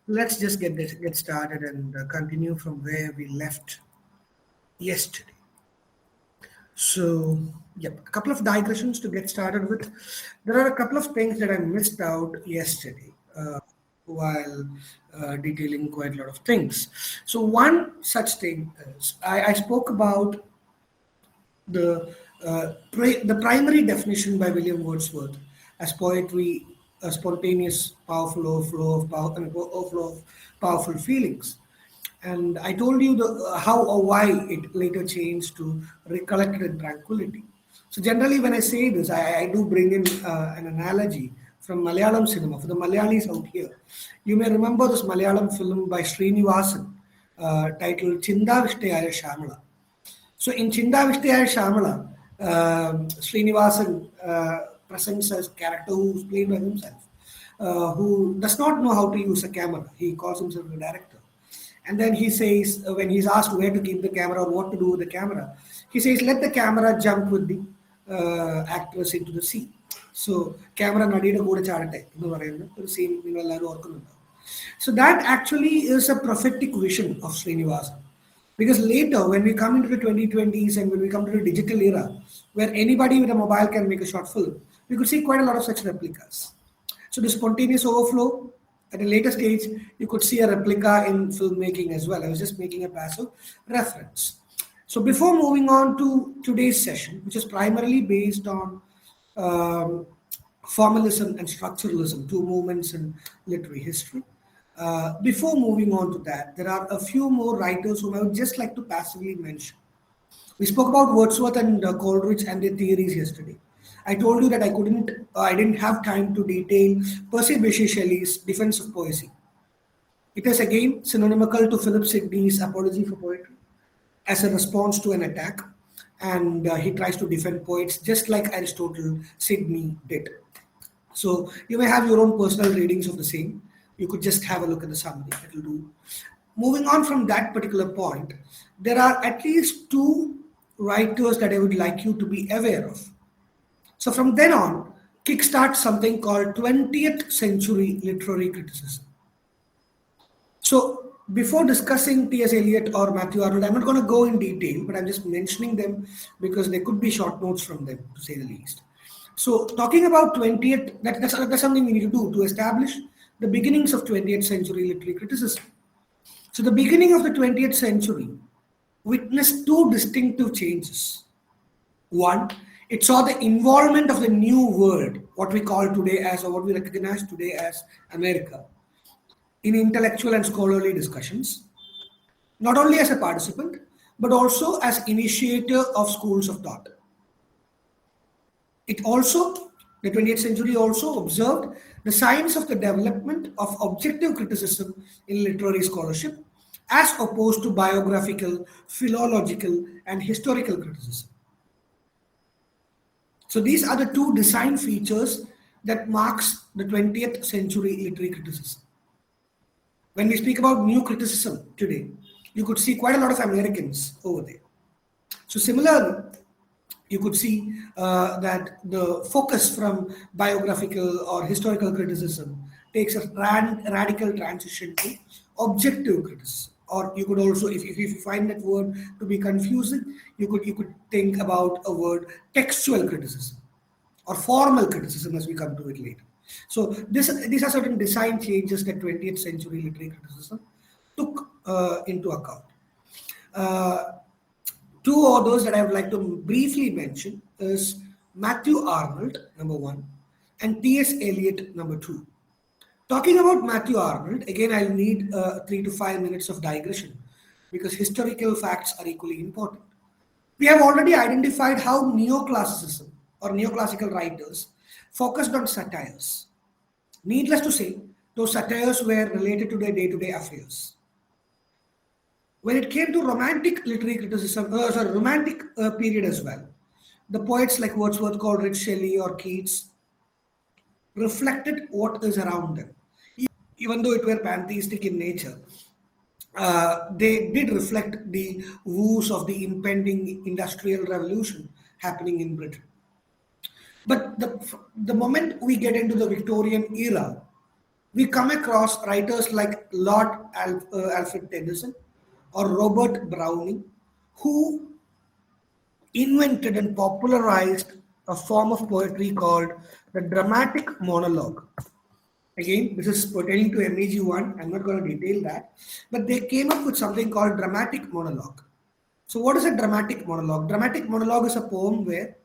Let's just get started and continue from where we left yesterday. So, yep, a couple of digressions to get started with. There are a couple of things that I missed out yesterday while detailing quite a lot of things. So, one such thing is I spoke about the primary definition by William Wordsworth as poetry, a spontaneous, powerful overflow of overflow of powerful feelings. And I told you how or why it later changed to recollected in tranquility. So generally, when I say this, I do bring in an analogy from Malayalam cinema for the Malayalis out here. You may remember this Malayalam film by Srinivasan titled Chinda Vishtayaya Shamala. So in Chinda Vishtaya Shamala, Srinivasan presents as character who is played by himself, who does not know how to use a camera. He calls himself a director. And then he says, when he's asked where to keep the camera or what to do with the camera, he says, let the camera jump with the actress into the sea. So, camera nadiyude kude chaadate ennu parayunna oru scene ningal ellarum orkkunnundu. So that actually is a prophetic vision of Srinivasan. Because later, when we come into the 2020s and when we come to the digital era, where anybody with a mobile can make a short film, we could see quite a lot of such replicas. So the spontaneous overflow, at a later stage, you could see a replica in filmmaking as well. I was just making a passive reference. So before moving on to today's session, which is primarily based on formalism and structuralism, two movements in literary history, before moving on to that, there are a few more writers whom I would just like to passively mention. We spoke about Wordsworth and Coleridge and their theories yesterday. I told you that I didn't have time to detail Percy Bysshe Shelley's Defense of Poesy. It is again synonymical to Philip Sidney's Apology for Poetry as a response to an attack, and he tries to defend poets just like Aristotle, Sidney did. So you may have your own personal readings of the same. You could just have a look at the summary. It'll do. Moving on from that particular point, there are at least two writers that I would like you to be aware of. So from then on, kickstart something called 20th century literary criticism. So before discussing T.S. Eliot or Matthew Arnold, I'm not going to go in detail, but I'm just mentioning them because there could be short notes from them, to say the least. So talking about 20th, that's something we need to do to establish the beginnings of 20th century literary criticism. So the beginning of the 20th century witnessed two distinctive changes. One, it saw the involvement of the new world, what we call today as, or what we recognize today as America, in intellectual and scholarly discussions, not only as a participant, but also as initiator of schools of thought. The 20th century also observed the signs of the development of objective criticism in literary scholarship as opposed to biographical, philological, and historical criticism. So these are the two design features that marks the 20th century literary criticism. When we speak about new criticism today, you could see quite a lot of Americans over there. So similarly, you could see that the focus from biographical or historical criticism takes a radical transition to objective criticism. Or you could also, if you find that word to be confusing, you could think about a word textual criticism or formal criticism as we come to it later. So these are certain design changes that 20th century literary criticism took into account. Two authors that I would like to briefly mention is Matthew Arnold, number one, and T.S. Eliot, number two. Talking about Matthew Arnold, again, I'll need 3 to 5 minutes of digression because historical facts are equally important. We have already identified how neoclassicism or neoclassical writers focused on satires. Needless to say, those satires were related to their day-to-day affairs. When it came to romantic literary criticism, romantic period as well, the poets like Wordsworth, Coleridge, Shelley, or Keats reflected what is around them. Even though it were pantheistic in nature, they did reflect the woes of the impending industrial revolution happening in Britain. But the moment we get into the Victorian era, We come across writers like Alfred Tennyson or Robert Browning, who invented and popularized a form of poetry called the dramatic monologue. Again, this is pertaining to MEG1. I'm not going to detail that. But they came up with something called dramatic monologue. So, what is a dramatic monologue? Dramatic monologue is a poem where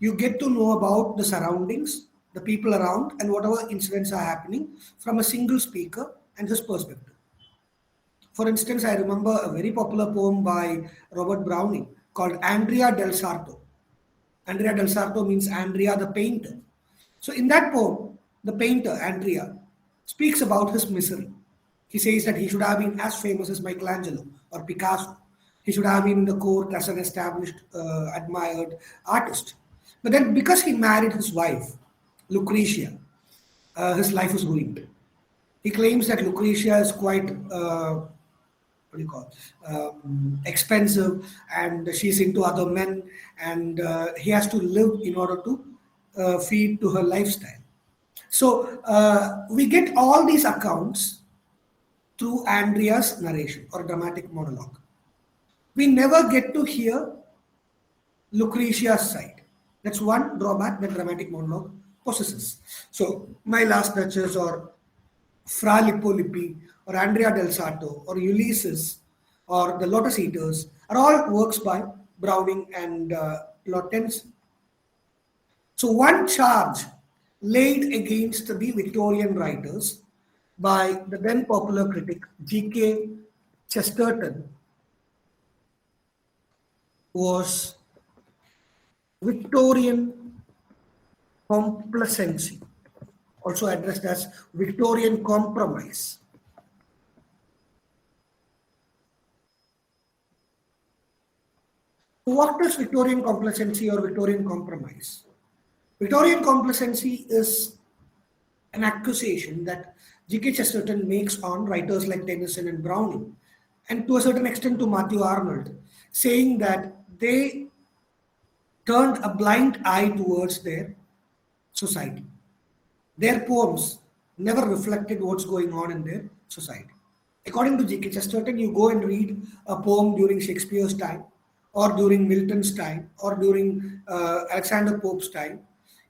you get to know about the surroundings, the people around, and whatever incidents are happening from a single speaker and his perspective. For instance, I remember a very popular poem by Robert Browning called Andrea del Sarto. Andrea del Sarto means Andrea the painter. So in that poem, the painter, Andrea, speaks about his misery. He says that he should have been as famous as Michelangelo or Picasso. He should have been in the court as an established, admired artist. But then, because he married his wife, Lucretia, his life was ruined. He claims that Lucretia is quite what do you call expensive, and she's into other men, and he has to live in order to feed to her lifestyle. So we get all these accounts through Andrea's narration or dramatic monologue. We never get to hear Lucretia's side. That's one drawback that dramatic monologue possesses. So my last Duchess or Fra Lippo or Andrea del Sarto or Ulysses or the Lotus Eaters are all works by Browning and Lord Tennyson. So one charge laid against the Victorian writers by the then popular critic G.K. Chesterton was Victorian complacency, also addressed as Victorian compromise. What is Victorian complacency or Victorian compromise? Victorian complacency is an accusation that G.K. Chesterton makes on writers like Tennyson and Browning, and to a certain extent to Matthew Arnold, saying that they turned a blind eye towards their society. Their poems never reflected what's going on in their society. According to G.K. Chesterton, you go and read a poem during Shakespeare's time, or during Milton's time, or during Alexander Pope's time.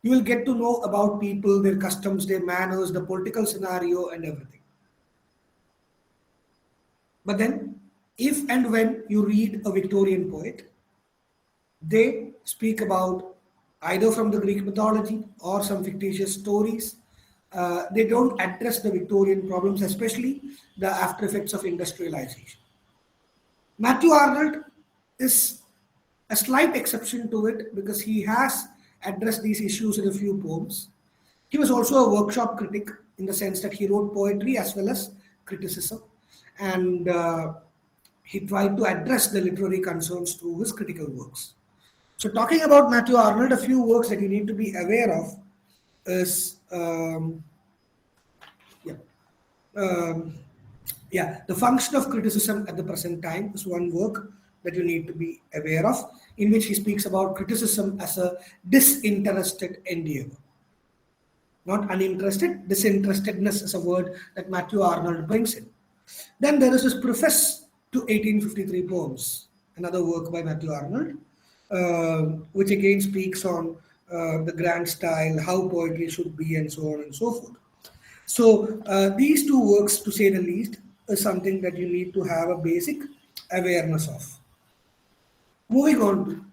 You will get to know about people, their customs, their manners, the political scenario, and everything. But then, if and when you read a Victorian poet, they speak about either from the Greek mythology or some fictitious stories. They don't address the Victorian problems, especially the after effects of industrialization. Matthew Arnold is a slight exception to it because he has addressed these issues in a few poems. He was also a workshop critic in the sense that he wrote poetry as well as criticism, and he tried to address the literary concerns through his critical works. So, talking about Matthew Arnold, a few works that you need to be aware of is yeah, um, the function of criticism at the present time is one work that you need to be aware of, in which he speaks about criticism as a disinterested endeavor. Not uninterested, disinterestedness is a word that Matthew Arnold brings in. Then there is his Preface to 1853 Poems, another work by Matthew Arnold, which again speaks on the grand style, how poetry should be, and so on and so forth. So these two works, to say the least, is something that you need to have a basic awareness of. Moving on to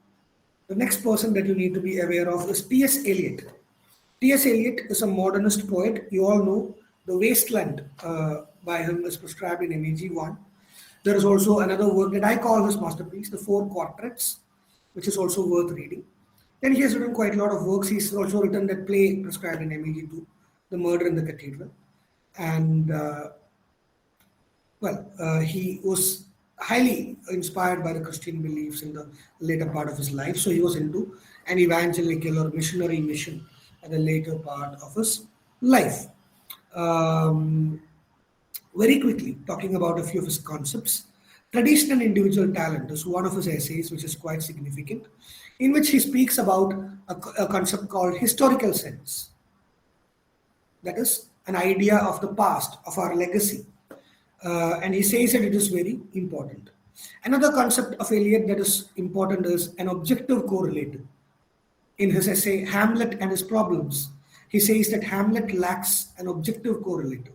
the next person that you need to be aware of is T.S. Eliot. T.S. Eliot is a modernist poet. You all know The Wasteland by him is prescribed in MEG1. There is also another work that I call his masterpiece, The Four Quartets, which is also worth reading. Then he has written quite a lot of works. He's also written that play prescribed in MEG2, The Murder in the Cathedral. And he was highly inspired by the Christian beliefs in the later part of his life. So he was into an evangelical or missionary mission at the later part of his life. Very quickly, talking about a few of his concepts. Tradition and individual talent is one of his essays, which is quite significant, in which he speaks about a concept called historical sense. That is, an idea of the past, of our legacy. And he says that it is very important. Another concept of Eliot that is important is an objective correlative. In his essay Hamlet and His Problems, he says that Hamlet lacks an objective correlative.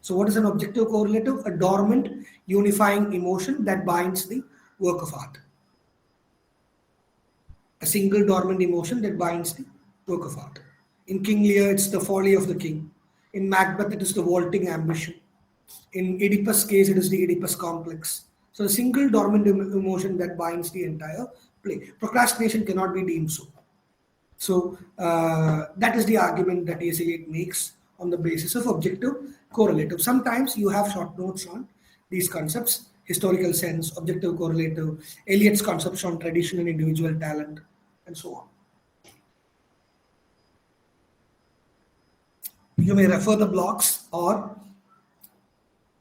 So, what is an objective correlative? A dormant, unifying emotion that binds the work of art. A single dormant emotion that binds the work of art. In King Lear, it's the folly of the king. In Macbeth, it is the vaulting ambition. In Oedipus' case, it is the Oedipus complex. So, a single dormant emotion that binds the entire play. Procrastination cannot be deemed so. So that is the argument that ASA8 makes on the basis of objective correlative. Sometimes you have short notes on these concepts: historical sense, objective correlative, Eliot's concepts on tradition and individual talent, and so on. You may refer the blogs or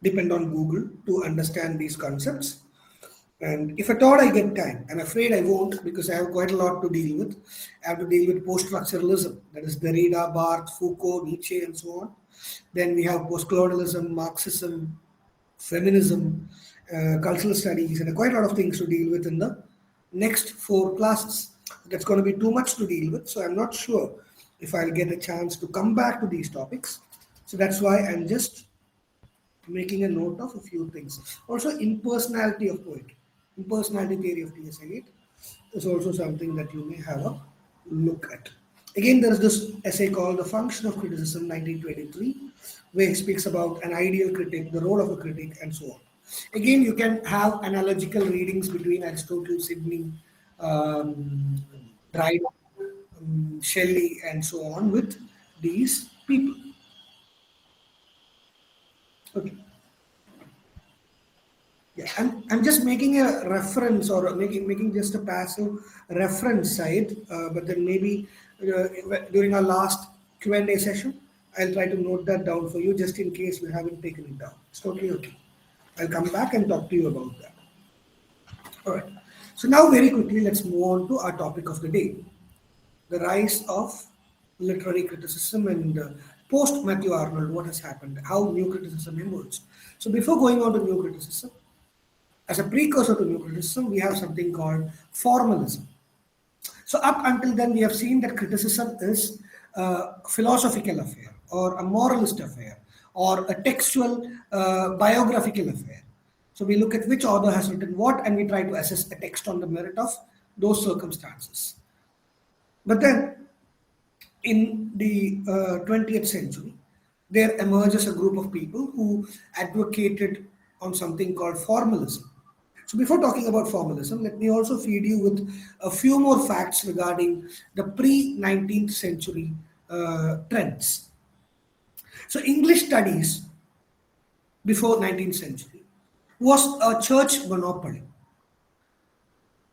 depend on Google to understand these concepts. And if at all I get time, I'm afraid I won't because I have quite a lot to deal with. I have to deal with post-structuralism, that is Derrida, Barthes, Foucault, Nietzsche, and so on. Then we have post-colonialism, Marxism, feminism, cultural studies, and quite a lot of things to deal with in the next 4 classes. That's going to be too much to deal with, so I'm not sure if I'll get a chance to come back to these topics. So that's why I'm just making a note of a few things. Also, impersonality of poetry, impersonality theory of T.S. Eliot is also something that you may have a look at. Again, there is this essay called The Function of Criticism, 1923, where he speaks about an ideal critic, the role of a critic, and so on. Again, you can have analogical readings between Aristotle, Sidney, Dryden, Shelley, and so on with these people. Okay. Yeah, I'm just making a reference or making just a passive reference side, but then maybe during our last Q&A session, I'll try to note that down for you just in case you haven't taken it down. It's totally okay. I'll come back and talk to you about that. All right. So now very quickly, let's move on to our topic of the day, the rise of literary criticism and post Matthew Arnold, what has happened, how new criticism emerged. So before going on to new criticism, as a precursor to new criticism, we have something called formalism. So up until then, we have seen that criticism is a philosophical affair, or a moralist affair, or a textual biographical affair. So we look at which author has written what, and we try to assess a text on the merit of those circumstances. But then, in the 20th century, there emerges a group of people who advocated on something called formalism. So before talking about formalism, let me also feed you with a few more facts regarding the pre-19th century trends. So English studies before 19th century was a church monopoly.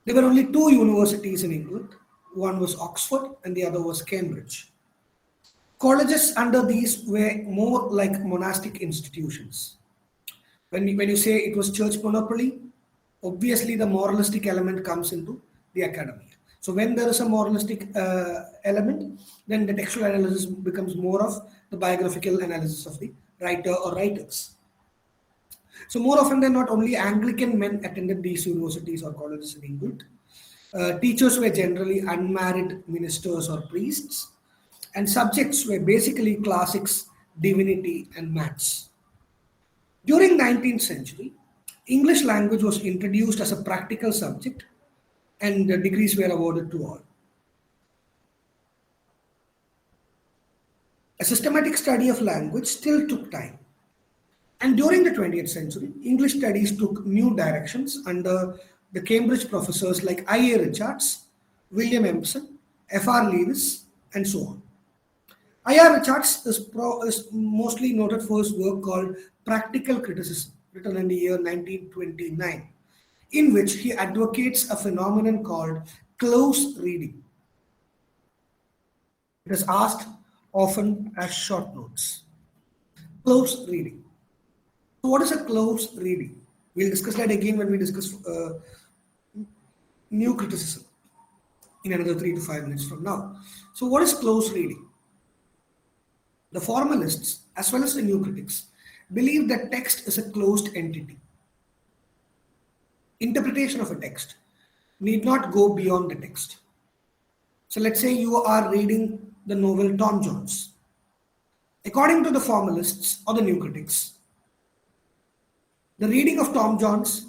There were only 2 universities in England. One was Oxford and the other was Cambridge. Colleges under these were more like monastic institutions. When you say it was church monopoly, obviously the moralistic element comes into the academy. So when there is a moralistic element, then the textual analysis becomes more of the biographical analysis of the writer or writers. So more often than not, only Anglican men attended these universities or colleges in England. Teachers were generally unmarried ministers or priests, and subjects were basically classics, divinity, and maths. During 19th century, English language was introduced as a practical subject and the degrees were awarded to all. A systematic study of language still took time. And during the 20th century, English studies took new directions under the Cambridge professors like I.A. Richards, William Empson, F.R. Lewis, and so on. I.R. Richards is mostly noted for his work called Practical Criticism, written in the year 1929, in which he advocates a phenomenon called close reading. It is asked often as short notes. Close reading. So what is a close reading? We'll discuss that again when we discuss new criticism in another 3 to 5 minutes from now. So what is close reading? The formalists, as well as the new critics, believe that text is a closed entity. Interpretation of a text need not go beyond the text. So let's say you are reading the novel Tom Jones. According to the formalists or the new critics, the reading of Tom Jones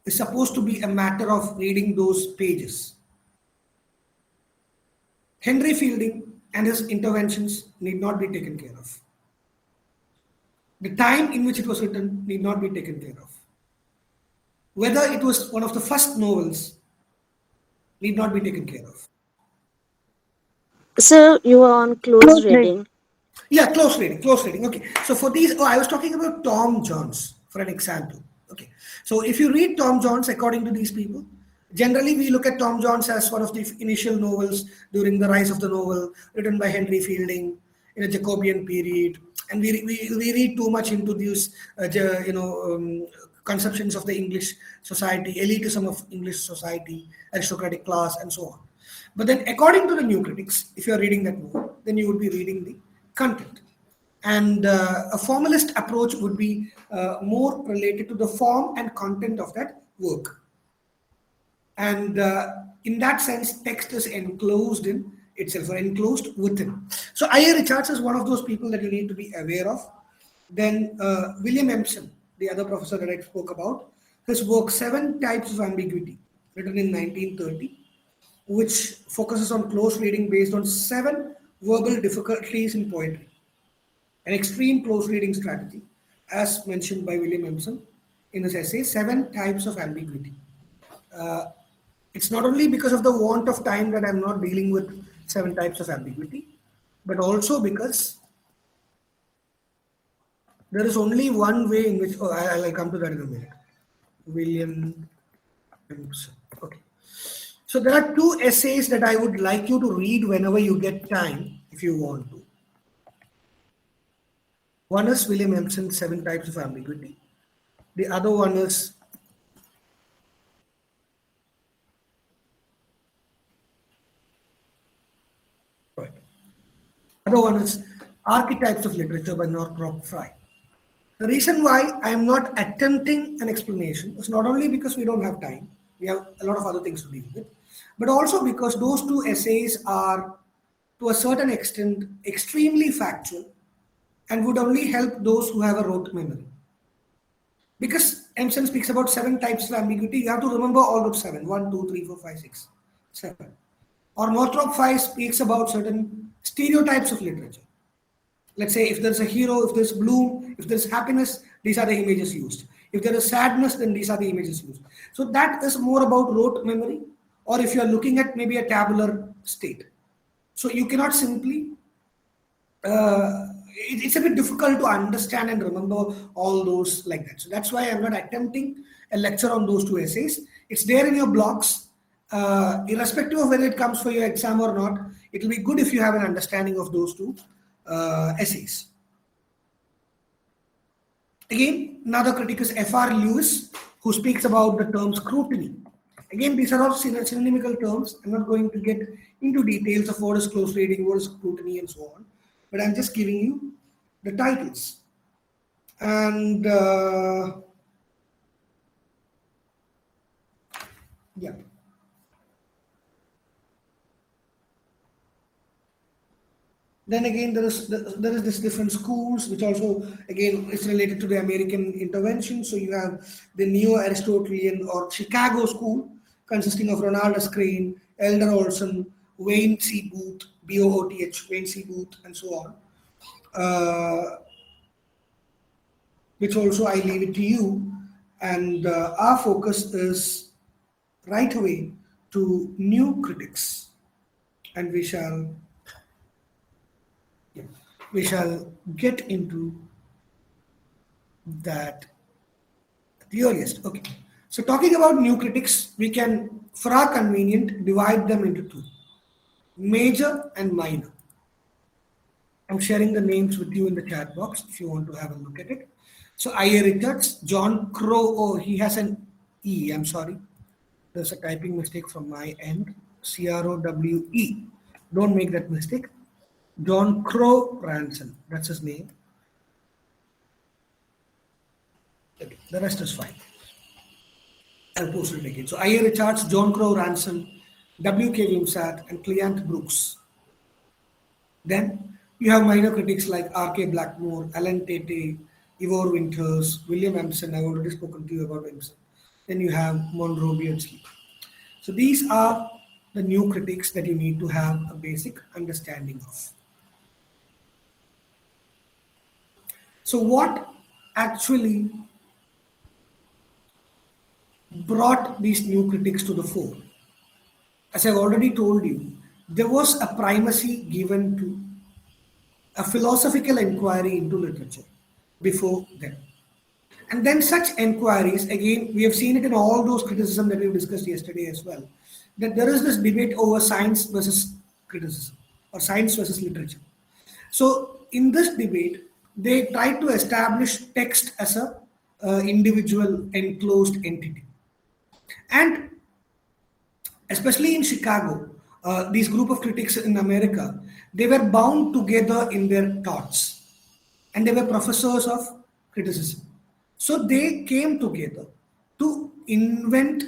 is supposed to be a matter of reading those pages. Henry Fielding and his interventions need not be taken care of. The time in which it was written need not be taken care of. Whether it was one of the first novels need not be taken care of. So you are on close reading. Yeah, close reading, close reading. Okay. So for these, I was talking about Tom Jones for an example. Okay. So if you read Tom Jones, according to these people, generally we look at Tom Jones as one of the initial novels during the rise of the novel, written by Henry Fielding in a Jacobean period, and we read too much into these, conceptions of the English society, elitism of English society, aristocratic class, and so on. But then, according to the new critics, if you are reading that novel, then you would be reading the content. And a formalist approach would be more related to the form and content of that work. And in that sense, text is enclosed in itself or enclosed within. So I.A. Richards is one of those people that you need to be aware of. Then William Empson, the other professor that I spoke about, his work Seven Types of Ambiguity, written in 1930, which focuses on close reading based on seven verbal difficulties in poetry, an extreme close reading strategy, as mentioned by William Empson in his essay, Seven Types of Ambiguity. Uh, it's not only because of the want of time that I'm not dealing with seven types of ambiguity, but also because there is only one way in which, I'll come to that in a minute. William Empson. Okay. So there are two essays that I would like you to read whenever you get time, if you want to. One is William Empson's Seven Types of Ambiguity. The other one is right. Other one is Archetypes of Literature by Northrop Frye. The reason why I am not attempting an explanation is not only because we don't have time, we have a lot of other things to deal with, but also because those two essays are, to a certain extent, extremely factual and would only help those who have a rote memory. Because Empson speaks about seven types of ambiguity, you have to remember all those seven: one, two, three, four, five, six, seven. Or Northrop Frye speaks about certain stereotypes of literature. Let's say if there's a hero, if there's bloom, if there's happiness, these are the images used. If there is sadness, then these are the images used. So that is more about rote memory, or if you're looking at maybe a tabular state. So you cannot simply, it's a bit difficult to understand and remember all those like that. So that's why I'm not attempting a lecture on those two essays. It's there in your blocks. Irrespective of whether it comes for your exam or not, it will be good if you have an understanding of those two essays. Again, another critic is F.R. Lewis, who speaks about the term scrutiny. Again, these are all synonymical terms. I'm not going to get into details of what is close reading, what is scrutiny, and so on. But I'm just giving you the titles. And yeah. Then again, there is this different schools, which also again is related to the American intervention. So you have the neo-Aristotelian or Chicago school, consisting of Ronald S. Crane, Elder Olson, Wayne C. Booth, Booth, Wayne C. Booth, and so on. Which also I leave it to you. And our focus is right away to new critics, and yeah, we shall get into that the earliest. Okay. So talking about new critics, we can, for our convenient, divide them into two: major and minor. I'm sharing the names with you in the chat box if you want to have a look at it. So I.A. Richards, John Crow. Oh, he has an E. I'm sorry. There's a typing mistake from my end. Crowe. Don't make that mistake. John Crow Ransom, that's his name. Okay, the rest is fine. I'll post it again. So I.A. Richards, John Crow Ransom, W.K. Wimsatt, and Cleant Brooks. Then you have minor critics like R.K. Blackmore, Alan Tate, Ivor Winters, William Emerson. I've already spoken to you about Emerson. Then you have Monroe Beardsley. So these are the new critics that you need to have a basic understanding of. So what actually brought these new critics to the fore? As I've already told you, there was a primacy given to a philosophical inquiry into literature before them. And then such inquiries, again, we have seen it in all those criticism that we discussed yesterday as well, that there is this debate over science versus criticism or science versus literature. So in this debate, they try to establish text as a individual enclosed entity. And especially in Chicago, these group of critics in America, they were bound together in their thoughts, and they were professors of criticism. So they came together to invent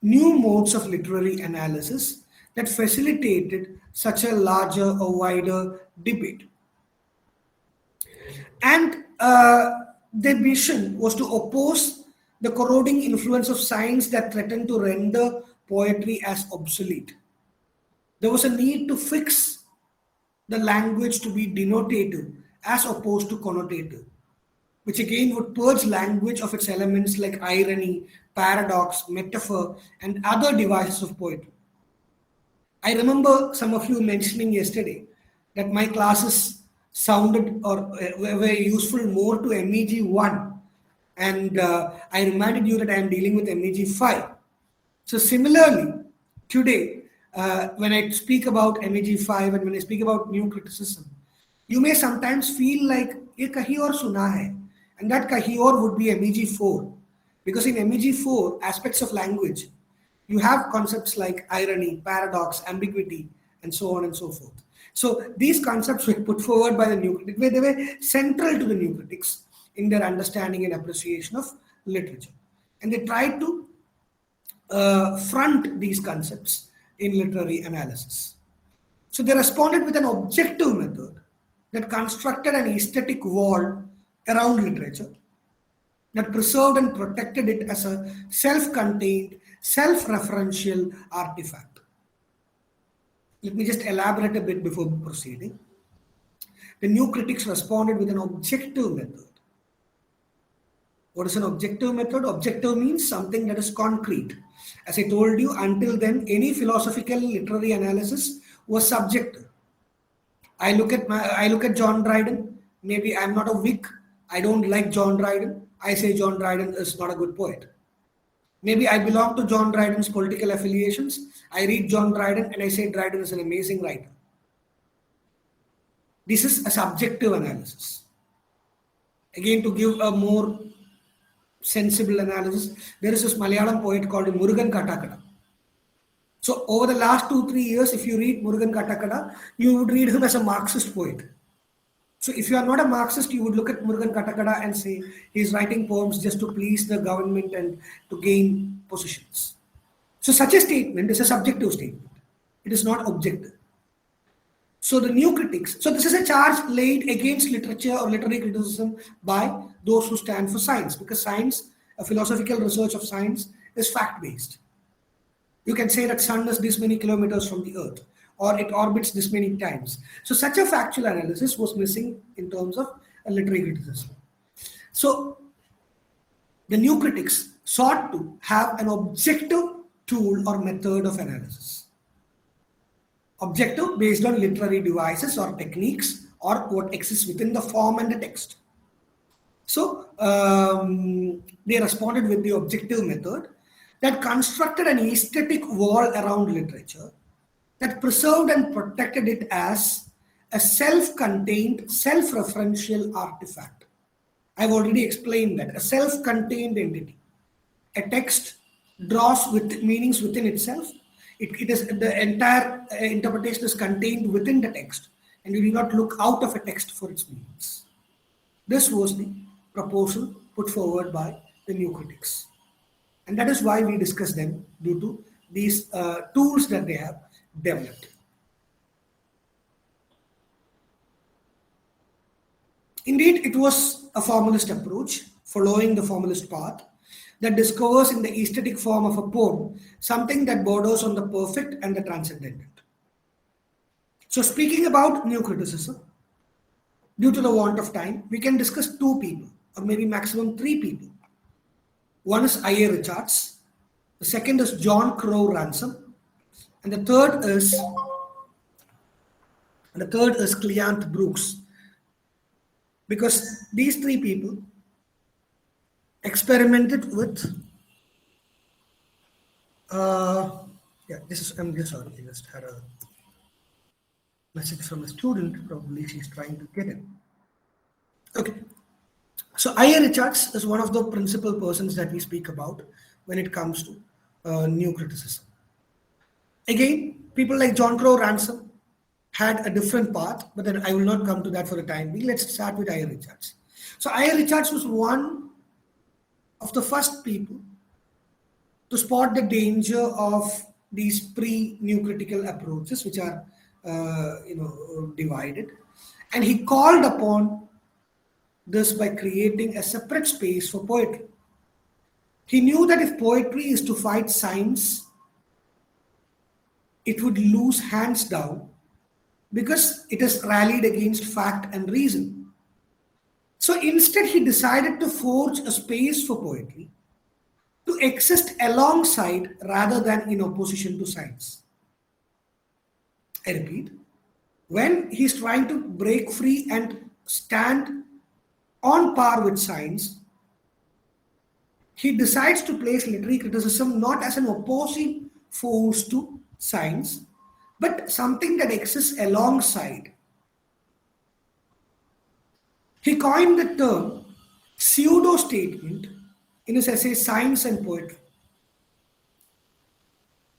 new modes of literary analysis that facilitated such a larger or wider debate. And their mission was to oppose the corroding influence of science that threatened to render poetry as obsolete. There was a need to fix the language to be denotative as opposed to connotative, which again would purge language of its elements like irony, paradox, metaphor, and other devices of poetry. I remember some of you mentioning yesterday that my classes sounded or were useful more to MEG 1, and I reminded you that I am dealing with MEG 5. So, similarly, today, when I speak about MEG 5 and when I speak about new criticism, you may sometimes feel like ये कहीं और सुना है, and that कहीं और would be MEG 4, because in MEG 4 aspects of language you have concepts like irony, paradox, ambiguity, and so on and so forth. So these concepts were put forward by the new critics. They were central to the new critics in their understanding and appreciation of literature, and they tried to front these concepts in literary analysis. So they responded with an objective method that constructed an aesthetic wall around literature, that preserved and protected it as a self-contained, self-referential artifact. Let me just elaborate a bit before proceeding. The new critics responded with an objective method. What is an objective method? Objective means something that is concrete. As I told you, until then, any philosophical literary analysis was subjective. I look at John Dryden. Maybe I'm not a Whig. I don't like John Dryden. I say John Dryden is not a good poet. Maybe I belong to John Dryden's political affiliations. I read John Dryden and I say Dryden is an amazing writer. This is a subjective analysis. Again, to give a more sensible analysis, there is this Malayalam poet called Murugan Kattakada. So over the last 2-3 years, if you read Murugan Kattakada, you would read him as a Marxist poet. So if you are not a Marxist, you would look at Murugan Kattakada and say he's writing poems just to please the government and to gain positions. So such a statement is a subjective statement. It is not objective. So the new critics, so this is a charge laid against literature or literary criticism by those who stand for science, because science, a philosophical research of science, is fact-based. You can say that sun is this many kilometers from the earth, or it orbits this many times. So such a factual analysis was missing in terms of a literary criticism. So the new critics sought to have an objective tool or method of analysis. Objective based on literary devices or techniques or what exists within the form and the text. So they responded with the objective method that constructed an aesthetic wall around literature, that preserved and protected it as a self-contained, self-referential artifact. I've already explained that, a self-contained entity. A text draws with meanings within itself. It is the entire interpretation is contained within the text. and you need not look out of a text for its meanings. This was the proposal put forward by the new critics. And that is why we discuss them due to these tools that they have developed. Indeed, it was a formalist approach, following the formalist path, that discovers in the aesthetic form of a poem something that borders on the perfect and the transcendent. So, speaking about new criticism, due to the want of time, we can discuss two people, or maybe maximum three people. One is I.A. Richards, the second is John Crow Ransom, and the third is Cleanth Brooks. Because these three people experimented with yeah, this is I'm just sorry, I just had a message from a student, probably she's trying to get in. Okay. So I.A. Richards is one of the principal persons that we speak about when it comes to new criticism. Again, people like John Crow Ransom had a different path, but then I will not come to that for the time being. Let's start with I.A. Richards. So I.A. Richards was one of the first people to spot the danger of these pre-new critical approaches, which are divided, and he called upon this by creating a separate space for poetry. He knew that if poetry is to fight science, it would lose hands down because it is rallied against fact and reason. So instead, he decided to forge a space for poetry to exist alongside rather than in opposition to science. I repeat, when he's trying to break free and stand on par with science, he decides to place literary criticism not as an opposing force to science, but something that exists alongside. He coined the term pseudo statement in his essay Science and Poetry.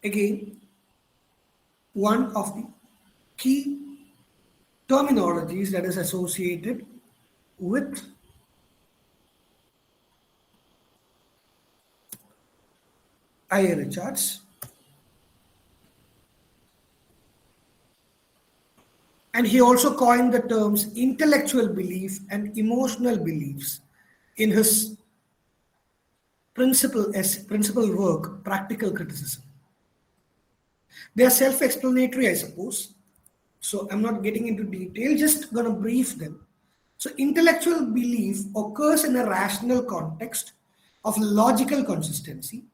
Again, one of the key terminologies that is associated with I.A. Richards. And he also coined the terms intellectual belief and emotional beliefs in his principal work, Practical Criticism. They are self-explanatory, I suppose. So I'm not getting into detail, just going to brief them. So intellectual belief occurs in a rational context of logical consistency,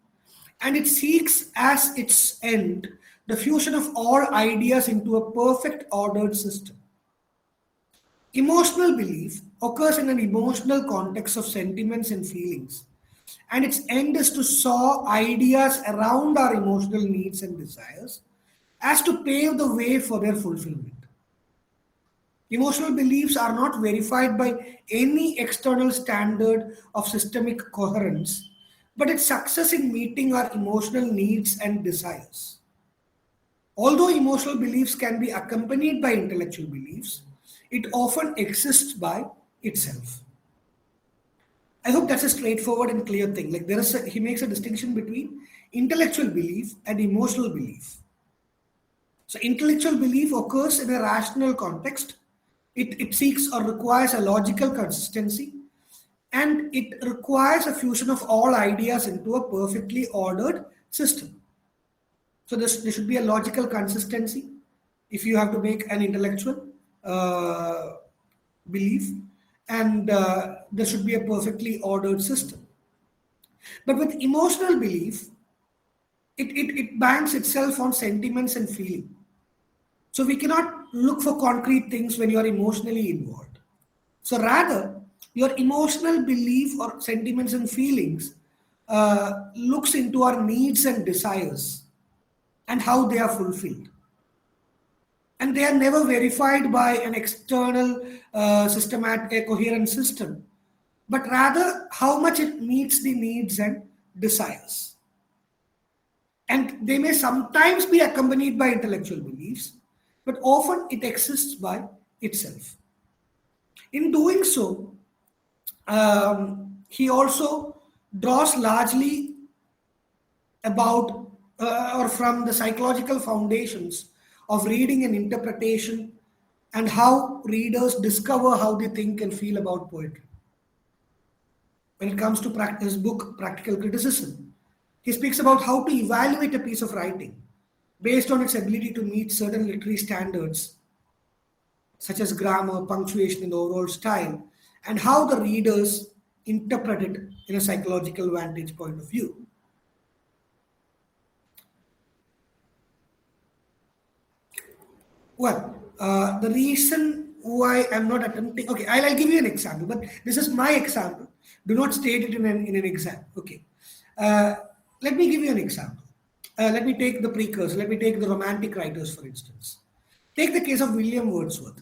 and it seeks as its end the fusion of all ideas into a perfect ordered system. Emotional belief occurs in an emotional context of sentiments and feelings, and its end is to saw ideas around our emotional needs and desires as to pave the way for their fulfillment. Emotional beliefs are not verified by any external standard of systemic coherence, but its success in meeting our emotional needs and desires. Although emotional beliefs can be accompanied by intellectual beliefs, it often exists by itself. I hope that's a straightforward and clear thing. Like he makes a distinction between intellectual belief and emotional belief. So intellectual belief occurs in a rational context. It seeks or requires a logical consistency, and it requires a fusion of all ideas into a perfectly ordered system. So there should be a logical consistency if you have to make an intellectual uh, belief, and there should be a perfectly ordered system. But with emotional belief, it banks itself on sentiments and feeling. So we cannot look for concrete things when you are emotionally involved. So rather, your emotional belief or sentiments and feelings looks into our needs and desires and how they are fulfilled. And they are never verified by an external systematic coherent system, but rather how much it meets the needs and desires. And they may sometimes be accompanied by intellectual beliefs, but often it exists by itself. In doing so, he also draws largely about or from the psychological foundations of reading and interpretation and how readers discover how they think and feel about poetry. When it comes to his book Practical Criticism, he speaks about how to evaluate a piece of writing based on its ability to meet certain literary standards such as grammar, punctuation, and overall style, and how the readers interpret it in a psychological vantage point of view. Well, the reason why I'm not attempting, okay, I'll give you an example, but this is my example. Do not state it in an exam. Okay. Uh, Let me give you an example. Let me take the precursor, let me take the romantic writers, for instance. Take the case of William Wordsworth.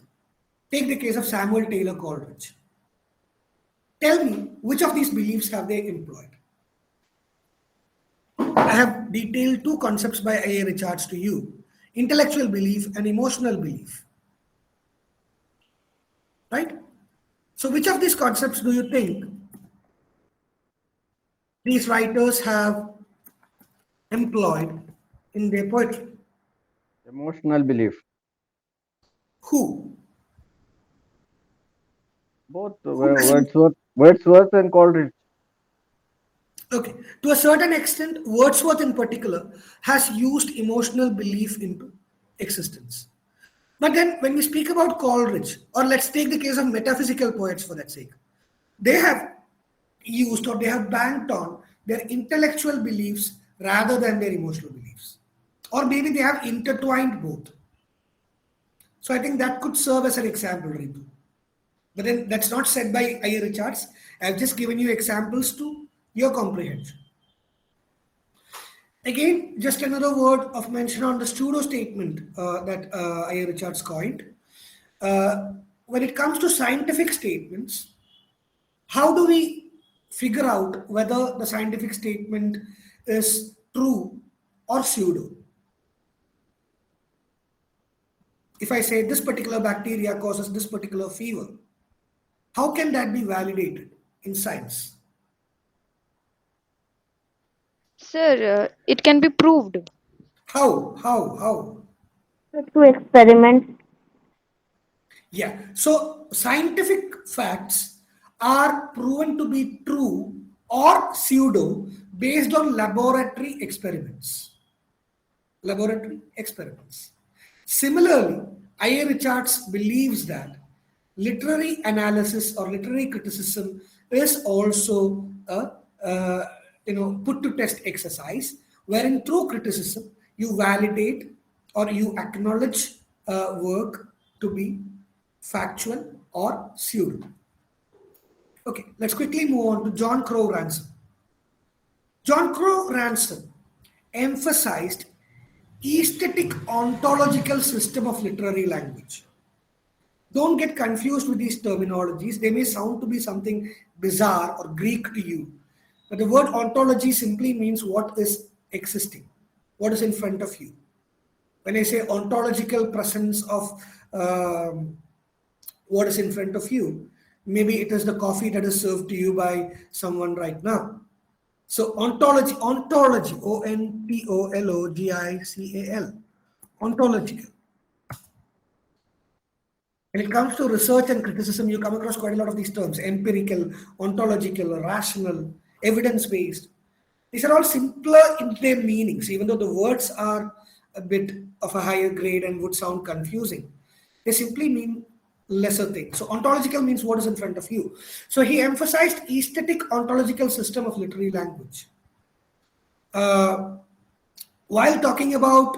Take the case of Samuel Taylor Coleridge. Tell me which of these beliefs have they employed? I have detailed two concepts by A. Richards to you: intellectual belief and emotional belief. Right? So, which of these concepts do you think these writers have employed in their poetry? Emotional belief. Who? Both Who has used? Wordsworth and Coleridge. Okay, to a certain extent, Wordsworth in particular has used emotional belief into existence. But then, when we speak about Coleridge, or let's take the case of metaphysical poets for that sake, they have used or they have banked on their intellectual beliefs rather than their emotional beliefs. Or maybe they have intertwined both. So I think that could serve as an example, Ritu. But then that's not said by I. Richards. I've just given you examples to your comprehension. Again, just another word of mention on the pseudo statement that I. Richards coined. Uh, when it comes to scientific statements, how do we figure out whether the scientific statement is true or pseudo? If I say this particular bacteria causes this particular fever, how can that be validated in science? Sir, it can be proved. How? How? To experiments. Yeah. So scientific facts are proven to be true or pseudo based on laboratory experiments. Laboratory experiments. Similarly, I.A. Richards believes that literary analysis or literary criticism is also a put to test exercise, wherein through criticism you validate or you acknowledge work to be factual or pseudo. Okay, let's quickly move on to John Crow Ransom. John Crow Ransom emphasized aesthetic ontological system of literary language. Don't get confused with these terminologies. They may sound to be something bizarre or Greek to you. But the word ontology simply means what is existing, what is in front of you. When I say ontological presence of what is in front of you, maybe it is the coffee that is served to you by someone right now. So ontology, ontological, ontological. When it comes to research and criticism, you come across quite a lot of these terms: empirical, ontological, rational, evidence based. These are all simpler in their meanings, even though the words are a bit of a higher grade and would sound confusing. They simply mean lesser things. So, ontological means what is in front of you. So, he emphasized aesthetic ontological system of literary language. Uh, while talking about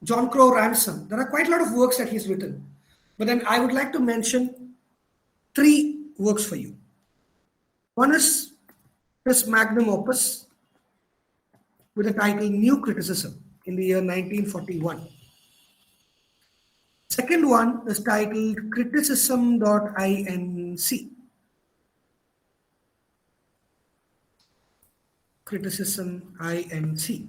John Crow Ransom, there are quite a lot of works that he's written. But then I would like to mention three works for you. One is his magnum opus with the title New Criticism in the year 1941. Second one is titled Criticism.inc. Criticism Inc.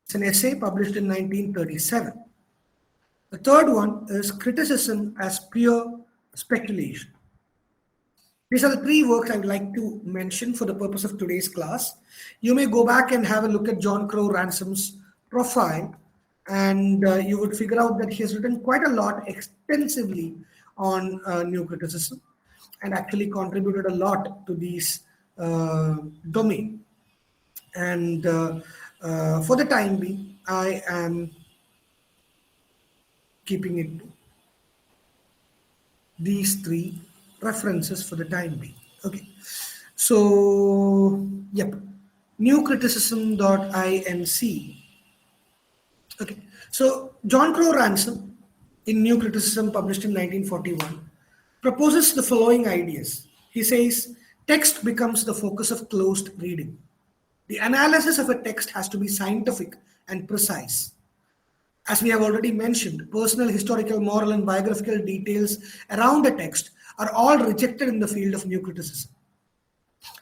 It's an essay published in 1937. The third one is criticism as pure speculation. These are the three works I would like to mention for the purpose of today's class. You may go back and have a look at John Crow Ransom's profile, and you would figure out that he has written quite a lot extensively on new criticism and actually contributed a lot to these domain. And for the time being, I am keeping it to these three references for the time being. Okay, so yep, newcriticism.inc. Okay, so John Crow Ransom in New Criticism, published in 1941, proposes the following ideas. He says text becomes the focus of closed reading. The analysis of a text has to be scientific and precise. As we have already mentioned, personal, historical, moral, and biographical details around a text are all rejected in the field of new criticism.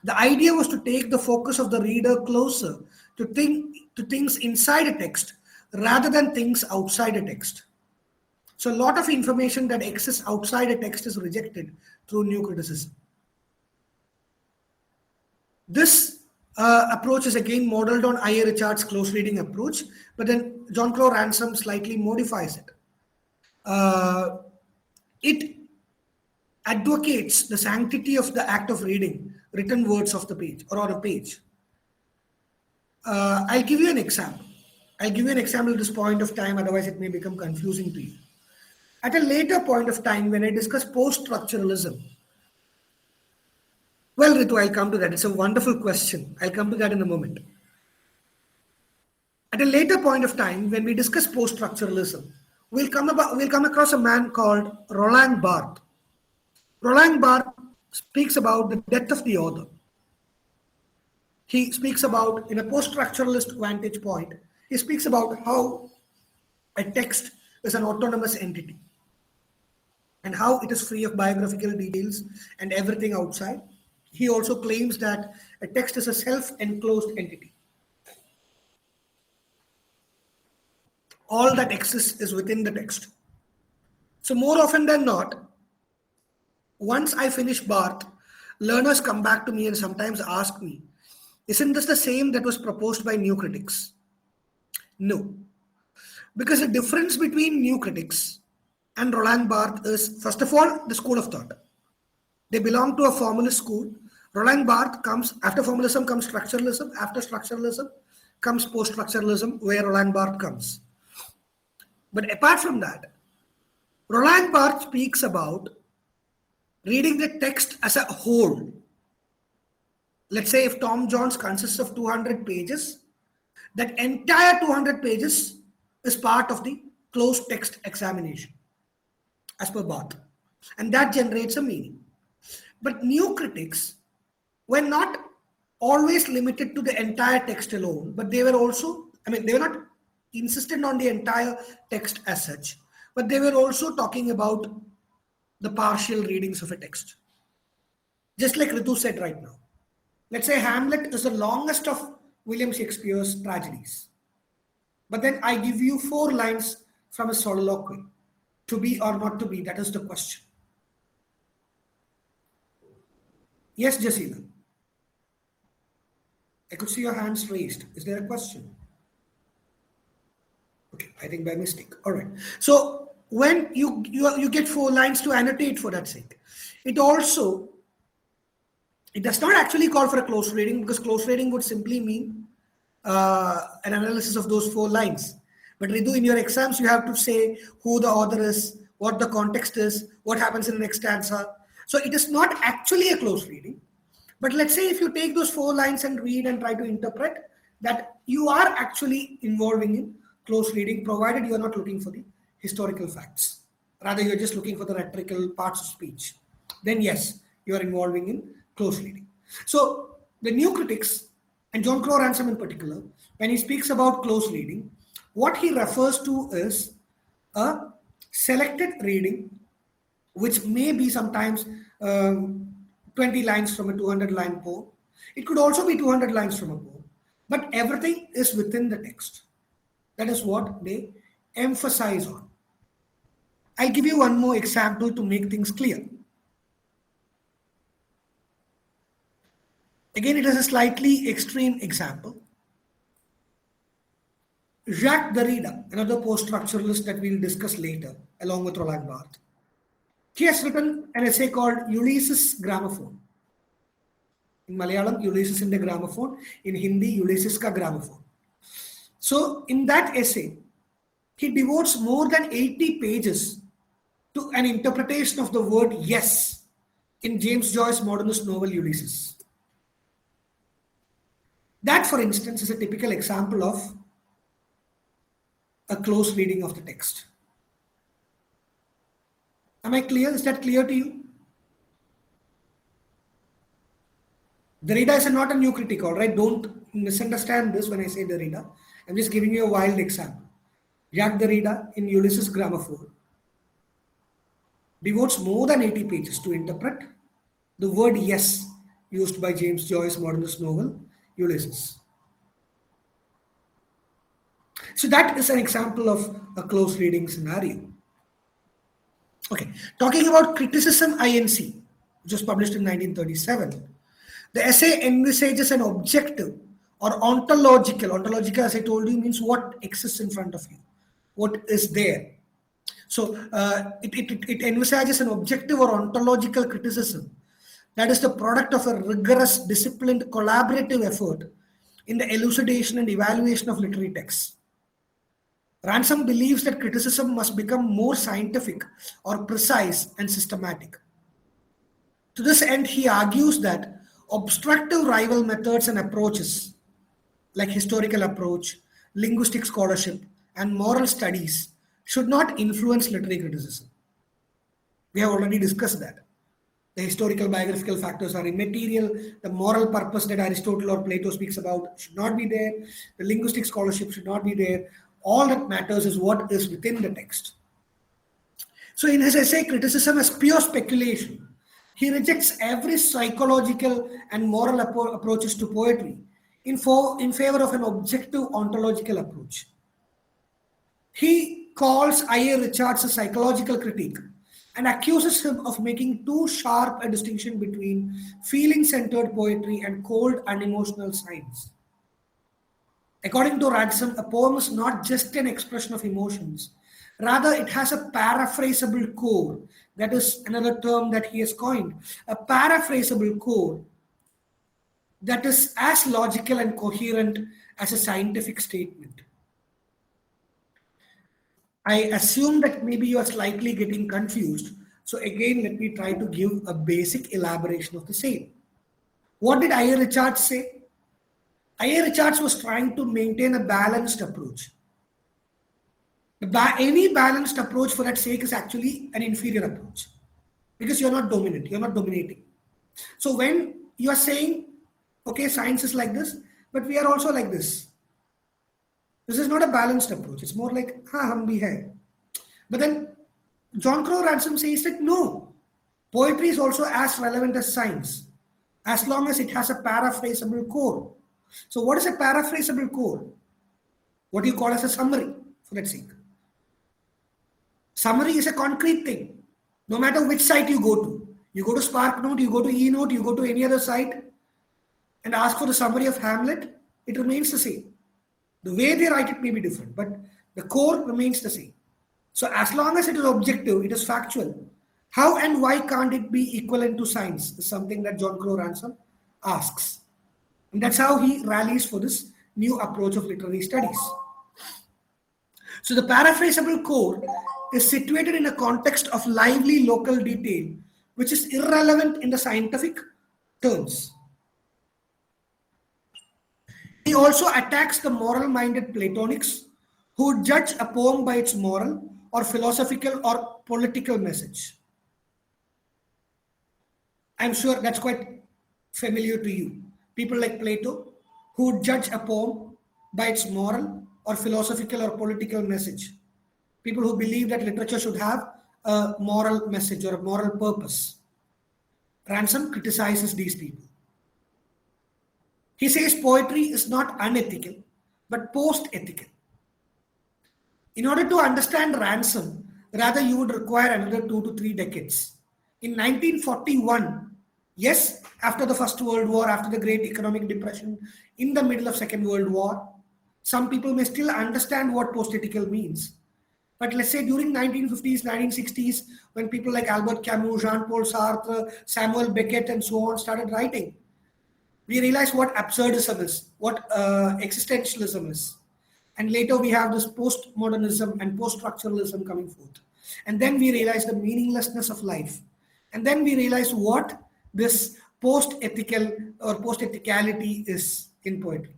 The idea was to take the focus of the reader closer to things inside a text rather than things outside a text. So a lot of information that exists outside a text is rejected through new criticism. This approach is again modeled on I.A. Richard's close reading approach, but then John Crow Ransom slightly modifies it. It advocates the sanctity of the act of reading written words of the page or on a page. I'll give you an example. I'll give you an example at this point of time, otherwise it may become confusing to you. At a later point of time, when I discuss post-structuralism, well, Ritu, I'll come to that. It's a wonderful question. I'll come to that in a moment. At a later point of time, when we discuss post-structuralism, we'll come across a man called Roland Barthes. Roland Barthes speaks about the death of the author. He speaks about, in a post-structuralist vantage point, he speaks about how a text is an autonomous entity and how it is free of biographical details and everything outside. He also claims that a text is a self-enclosed entity. All that exists is within the text. So more often than not, once I finish Barthes, learners come back to me and sometimes ask me, isn't this the same that was proposed by new critics? No. Because the difference between new critics and Roland Barthes is, first of all, the school of thought. They belong to a formalist school. Roland Barthes comes, after formalism comes structuralism, after structuralism comes post-structuralism, where Roland Barthes comes. But apart from that, Roland Barthes speaks about reading the text as a whole. Let's say if Tom Jones consists of 200 pages, that entire 200 pages is part of the closed text examination, as per Barthes. And that generates a meaning. But new critics were not always limited to the entire text alone, but they were also, they were not insistent on the entire text as such, but they were also talking about the partial readings of a text. Just like Ritu said right now. Let's say Hamlet is the longest of William Shakespeare's tragedies. But then I give you 4 lines from a soliloquy. To be or not to be, that is the question. Yes, Jasila. I could see your hands raised. Is there a question? Okay, I think by mistake. All right. So when you get 4 lines to annotate for that sake, it does not actually call for a close reading, because close reading would simply mean an analysis of those 4 lines. But Ritu, in your exams, you have to say who the author is, what the context is, what happens in the next stanza. So it is not actually a close reading. But let's say if you take those 4 lines and read and try to interpret, that you are actually involving in close reading, provided you are not looking for the historical facts. Rather, you're just looking for the rhetorical parts of speech. Then yes, you are involving in close reading. So the new critics, and John Crow Ransom in particular, when he speaks about close reading, what he refers to is a selected reading, which may be sometimes 20 lines from a 200-line poem. It could also be 200 lines from a poem, but everything is within the text. That is what they emphasize on. I'll give you one more example to make things clear. Again, it is a slightly extreme example. Jacques Derrida, another post-structuralist that we'll discuss later, along with Roland Barthes, he has written an essay called Ulysses Gramophone. In Malayalam, Ulysses in the Gramophone. In Hindi, Ulysses ka Gramophone. So, in that essay, he devotes more than 80 pages to an interpretation of the word yes in James Joyce's modernist novel Ulysses. That, for instance, is a typical example of a close reading of the text. Am I clear? Is that clear to you? Derrida is not a new critic, all right? Don't misunderstand this when I say Derrida. I'm just giving you a wild example. Jacques Derrida in Ulysses Gramophone devotes more than 80 pages to interpret the word yes used by James Joyce's modernist novel Ulysses. So that is an example of a close reading scenario. Okay, talking about criticism INC, which was published in 1937, the essay envisages an objective or ontological, as I told you, means what exists in front of you, what is there. So it envisages an objective or ontological criticism that is the product of a rigorous, disciplined, collaborative effort in the elucidation and evaluation of literary texts. Ransom believes that criticism must become more scientific or precise and systematic. To this end, he argues that obstructive rival methods and approaches like historical approach, linguistic scholarship, and moral studies should not influence literary criticism. We have already discussed that. The historical biographical factors are immaterial. The moral purpose that Aristotle or Plato speaks about should not be there. The linguistic scholarship should not be there. All that matters is what is within the text. So in his essay, Criticism as Pure Speculation, he rejects every psychological and moral approaches to poetry in favor of an objective ontological approach. He calls I.A. Richards a psychological critique and accuses him of making too sharp a distinction between feeling-centered poetry and cold, unemotional science. According to Ransom, a poem is not just an expression of emotions. Rather, it has a paraphrasable core. That is another term that he has coined. A paraphrasable core that is as logical and coherent as a scientific statement. I assume that maybe you are slightly getting confused. So again, let me try to give a basic elaboration of the same. What did I.A. Richards say? I.A. Richards was trying to maintain a balanced approach. Any balanced approach for that sake is actually an inferior approach because you're not dominant, you're not dominating. So when you are saying, okay, science is like this, but we are also like this. This is not a balanced approach. It's more like, hum bhi hai. But then John Crow Ransom says that no, poetry is also as relevant as science, as long as it has a paraphrasable core. So what is a paraphrasable core? What do you call as a summary, for that sake? Summary is a concrete thing. No matter which site you go to. You go to SparkNote, you go to eNote, you go to any other site and ask for the summary of Hamlet, it remains the same. The way they write it may be different, but the core remains the same. So as long as it is objective, it is factual. How and why can't it be equivalent to science is something that John Crow Ransom asks. And that's how he rallies for this new approach of literary studies. So the paraphrasable core is situated in a context of lively local detail, which is irrelevant in the scientific terms. He also attacks the moral-minded Platonics who would judge a poem by its moral or philosophical or political message. I'm sure that's quite familiar to you. People like Plato who would judge a poem by its moral or philosophical or political message. People who believe that literature should have a moral message or a moral purpose. Ransom criticizes these people. He says poetry is not unethical, but post-ethical. In order to understand Ransom, rather you would require another 2 to 3 decades. In 1941, yes, after the First World War, after the Great Economic Depression, in the middle of Second World War, some people may still understand what post-ethical means. But let's say during 1950s, 1960s, when people like Albert Camus, Jean-Paul Sartre, Samuel Beckett, and so on started writing, we realize what absurdism is, what existentialism is. And later we have this postmodernism and post-structuralism coming forth. And then we realize the meaninglessness of life. And then we realize what this post-ethical or post-ethicality is in poetry.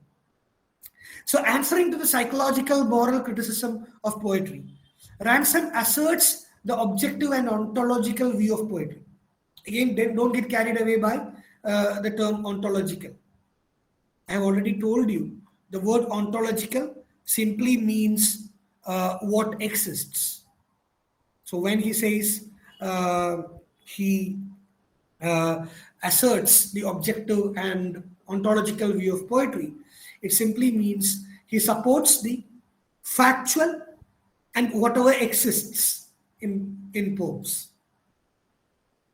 So answering to the psychological moral criticism of poetry, Ransom asserts the objective and ontological view of poetry. Again, don't get carried away by the term ontological. I have already told you the word ontological simply means what exists. So when he says he asserts the objective and ontological view of poetry, it simply means he supports the factual and whatever exists in poems.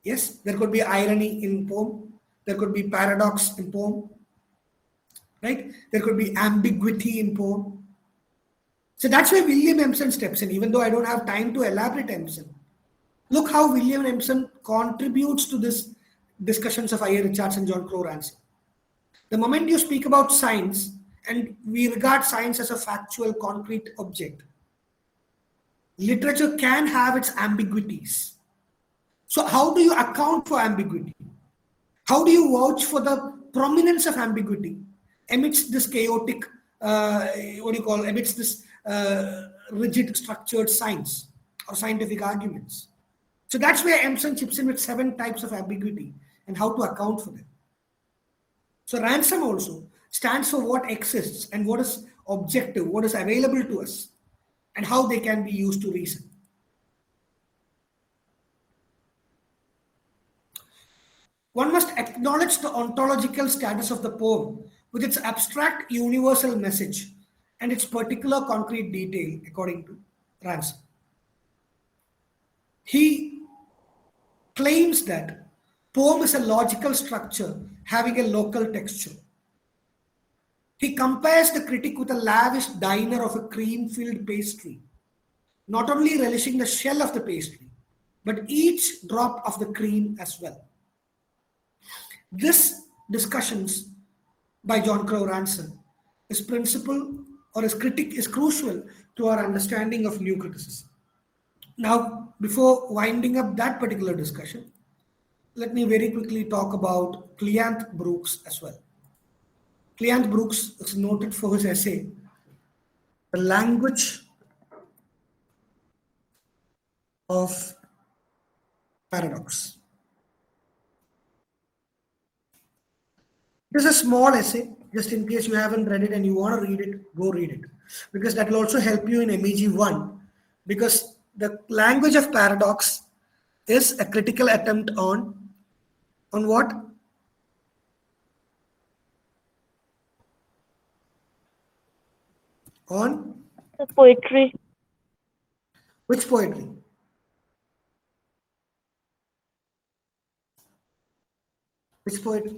Yes, there could be irony in poem, there could be paradox in poem, right? There could be ambiguity in poem. So that's why William Emerson steps in, even though I don't have time to elaborate Emerson. Look how William Emerson contributes to this discussions of I.A. Richards and John Crowe Ransom. The moment you speak about science, and we regard science as a factual, concrete object, literature can have its ambiguities. So how do you account for ambiguity? How do you vouch for the prominence of ambiguity amidst this chaotic, amidst this rigid, structured science or scientific arguments? So that's where Emerson chips in with 7 types of ambiguity and how to account for them. So Ransom also stands for what exists and what is objective, what is available to us, and how they can be used to reason. One must acknowledge the ontological status of the poem with its abstract universal message and its particular concrete detail, according to Ransom. He claims that poem is a logical structure having a local texture. He compares the critic with a lavish diner of a cream-filled pastry, not only relishing the shell of the pastry, but each drop of the cream as well. This discussions by John Crowe Ransom is principle or his critic is crucial to our understanding of new criticism. Now, before winding up that particular discussion, let me very quickly talk about Cleanth Brooks as well. Cleanth Brooks is noted for his essay, The Language of Paradox. It is a small essay, just in case you haven't read it and you want to read it, go read it. Because that will also help you in MEG 1. Because the language of paradox is a critical attempt on what? On The poetry. which poetry? Which poetry?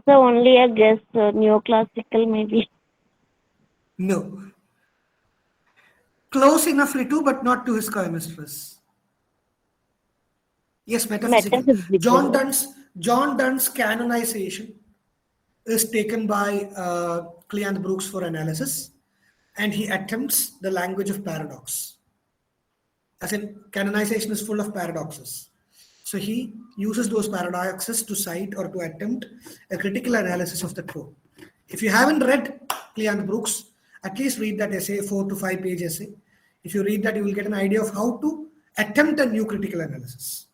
The only a guess, neoclassical maybe. No. Close enoughly to, but not to his chemistress. Yes, metaphysical. Metaphysical. John Donne's canonization is taken by Cleanth Brooks for analysis, and he attempts the language of paradox. As in, canonization is full of paradoxes. So he uses those paradoxes to cite or to attempt a critical analysis of the poem. If you haven't read Cleanth Brooks, at least read that essay, 4 to 5 page essay. If you read that, you will get an idea of how to attempt a new critical analysis.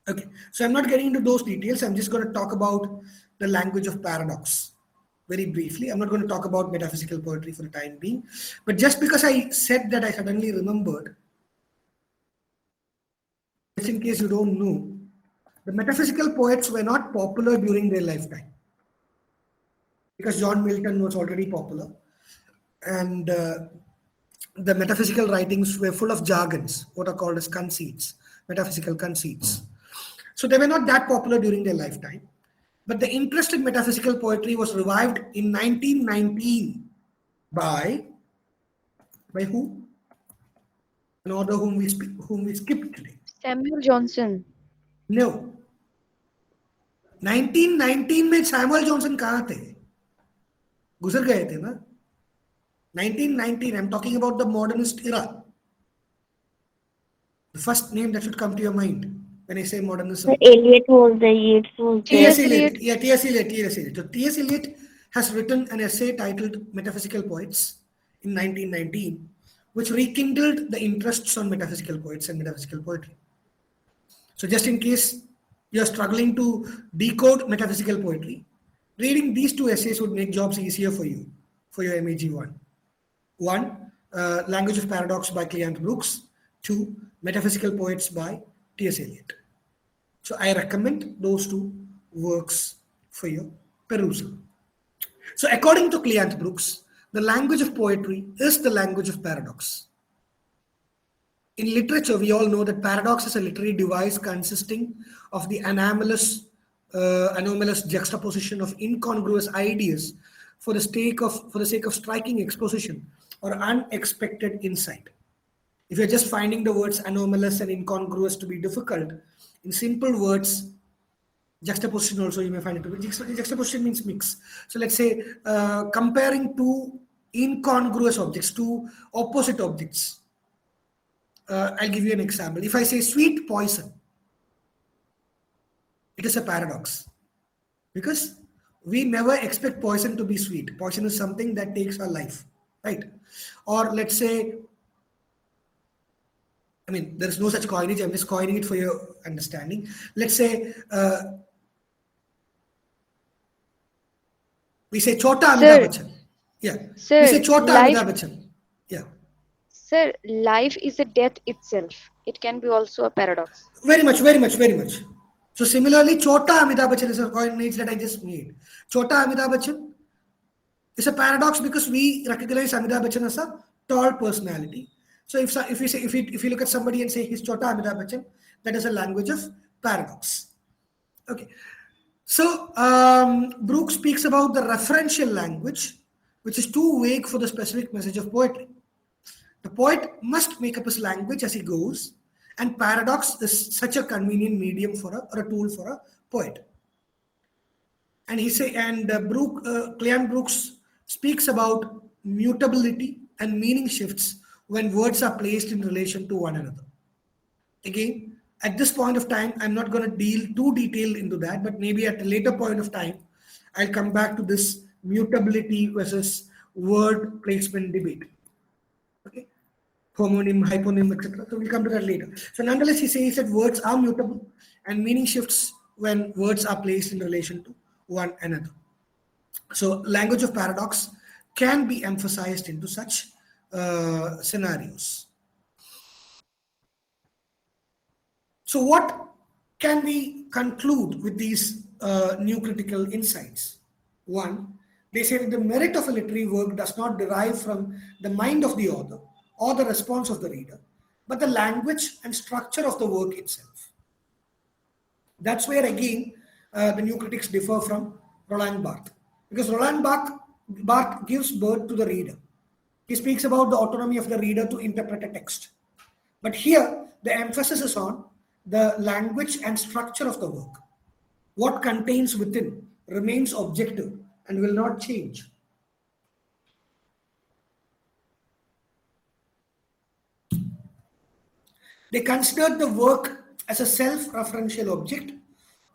Okay, so I'm not getting into those details. I'm just going to talk about the language of paradox very briefly. I'm not going to talk about metaphysical poetry for the time being. But just because I said that, I suddenly remembered, just in case you don't know, the metaphysical poets were not popular during their lifetime. Because John Milton was already popular. And the metaphysical writings were full of jargons, what are called as conceits, metaphysical conceits. So they were not that popular during their lifetime. But the interest in metaphysical poetry was revived in 1919 by who? An author whom we skipped today. Samuel Johnson. No. 1919 में Samuel Johnson कहाँ थे? गुजर गए थे ना? 1919, I'm talking about the modernist era. The first name that should come to your mind when I say The modernism. Eliot was there, Yeats was there. T.S. T.S. Eliot. Eliot. Yeah, T.S. Eliot. T.S. Eliot. So T.S. Eliot has written an essay titled Metaphysical Poets in 1919, which rekindled the interests on metaphysical poets and metaphysical poetry. So just in case you're struggling to decode metaphysical poetry, reading these two essays would make jobs easier for you, for your MEG one. One, Language of Paradox by Cleant Brooks. Two, Metaphysical Poets by T.S. Eliot. So I recommend those two works for your perusal. So according to Cleant Brooks, the language of poetry is the language of paradox. In literature, we all know that paradox is a literary device consisting of the anomalous juxtaposition of incongruous ideas for the sake of striking exposition or unexpected insight. If you're just finding the words anomalous and incongruous to be difficult, in simple words, juxtaposition also you may find it to be. Juxtaposition means mix. So let's say comparing two incongruous objects, two opposite objects. I'll give you an example. If I say sweet poison, it is a paradox because we never expect poison to be sweet. Poison is something that takes our life, right? Or let's say, I mean, there is no such coinage. I'm just coining it for your understanding. Let's say we say Chota Amitabh Sir, Bachchan. Yeah. We say sir, Chota life, Amitabh Bachchan. Yeah. sir, life is a death itself. It can be also a paradox. Very much, very much, very much. So similarly, Chota Amitabh Bachchan is a coinage that I just made. Chota Amitabh Bachchan is a paradox because we recognize Amitabh Bachchan as a tall personality. So if you look at somebody and say he's Chota Amitabh Bachchan, that is a language of paradox. Okay. So Brooks speaks about the referential language, which is too vague for the specific message of poetry. The poet must make up his language as he goes, and paradox is such a convenient medium or a tool for a poet. And Cleon Brooks speaks about mutability and meaning shifts when words are placed in relation to one another. Again, at this point of time, I'm not going to deal too detailed into that, but maybe at a later point of time, I'll come back to this mutability versus word placement debate. Okay, homonym, hyponym, etc. So we'll come to that later. So nonetheless, he says that words are mutable and meaning shifts when words are placed in relation to one another. So language of paradox can be emphasized into such scenarios. So what can we conclude with these new critical insights? One, they say that the merit of a literary work does not derive from the mind of the author or the response of the reader, but the language and structure of the work itself. That's where again the new critics differ from Roland Barthes, because Barthes gives birth to the reader. He speaks about the autonomy of the reader to interpret a text. But here, the emphasis is on the language and structure of the work. What contains within remains objective and will not change. They considered the work as a self-referential object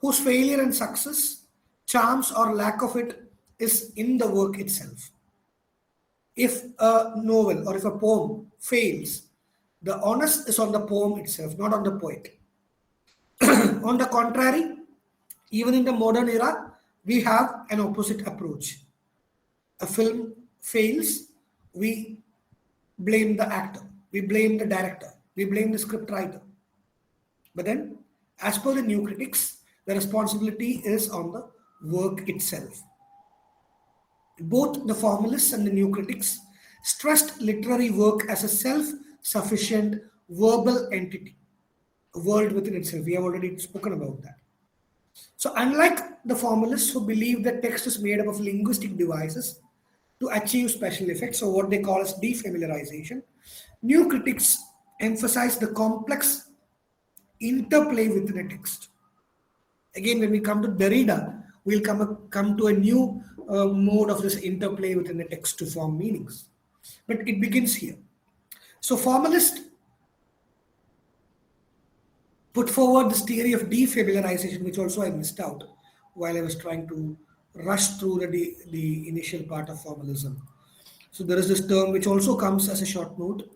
whose failure and success, charms or lack of it, is in the work itself. If a novel or if a poem fails, the onus is on the poem itself, not on the poet. On the contrary, even in the modern era, we have an opposite approach. A film fails, we blame the actor, we blame the director, we blame the script writer. But then, as per the new critics, the responsibility is on the work itself. Both the formalists and the new critics stressed literary work as a self sufficient verbal entity, a world within itself. We have already spoken about that. So, unlike the formalists who believe that text is made up of linguistic devices to achieve special effects, or what they call as defamiliarization, new critics emphasize the complex interplay within a text. Again, when we come to Derrida, we'll come to a new mode of this interplay within the text to form meanings. But it begins here. So, formalists put forward this theory of defamiliarization, which also I missed out while I was trying to rush through the initial part of formalism. So, there is this term which also comes as a short note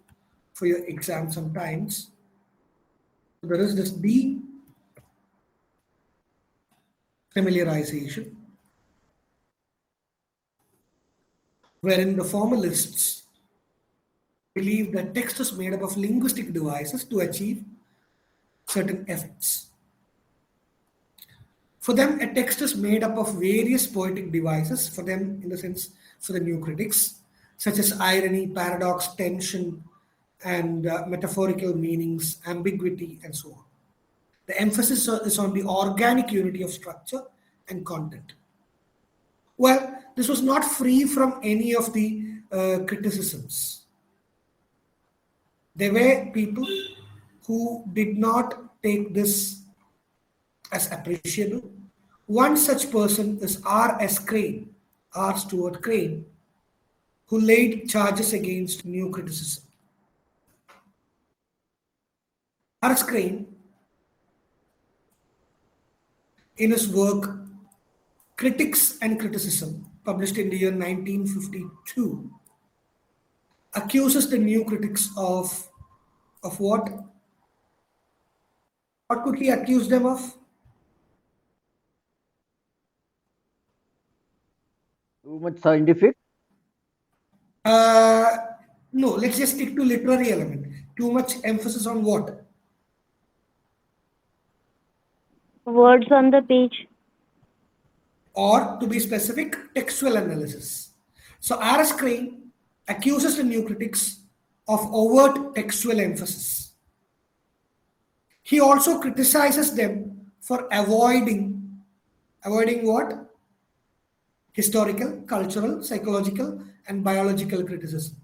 for your exam sometimes. There is this defamiliarization, wherein the formalists believe that text is made up of linguistic devices to achieve certain effects. For them, a text is made up of various poetic devices, for them, in the sense, for the new critics, such as irony, paradox, tension, and metaphorical meanings, ambiguity, and so on. The emphasis is on the organic unity of structure and content. Well, this was not free from any of the criticisms. There were people who did not take this as appreciable. One such person is R.S. Crane, R. Stuart Crane, who laid charges against new criticism. R.S. Crane, in his work Critics and Criticism, published in the year 1952, accuses the new critics of what? What could he accuse them of? Too much scientific. Uh, no, let's just stick to literary element. Too much emphasis on what? Words on the page. Or, to be specific, textual analysis. So, R.S. Crane accuses the new critics of overt textual emphasis. He also criticizes them for avoiding what? Historical, cultural, psychological, and biological criticism.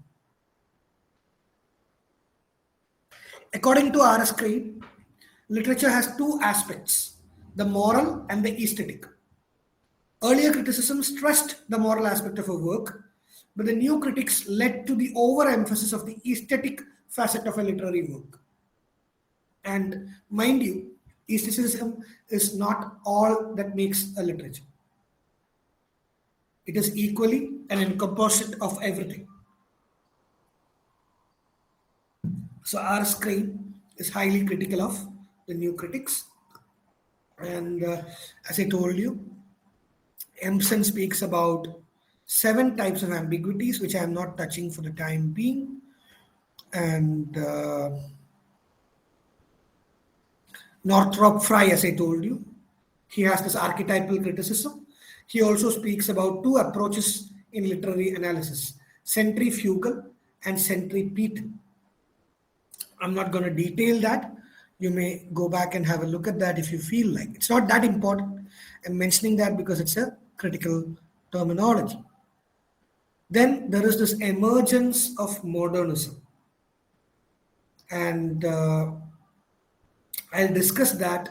According to R.S. Crane, literature has two aspects, the moral and the aesthetic. Earlier criticism stressed the moral aspect of a work, but the new critics led to the overemphasis of the aesthetic facet of a literary work. And mind you, aestheticism is not all that makes a literature. It is equally an encompassing of everything. So R. Crane is highly critical of the new critics. And as I told you, Emerson speaks about 7 types of ambiguities, which I am not touching for the time being. And Northrop Frye, as I told you, he has this archetypal criticism. He also speaks about 2 approaches in literary analysis, centrifugal and centripetal. I'm not going to detail that. You may go back and have a look at that if you feel like. It's not that important. I'm mentioning that because it's a critical terminology. Then there is this emergence of modernism. And I'll discuss that.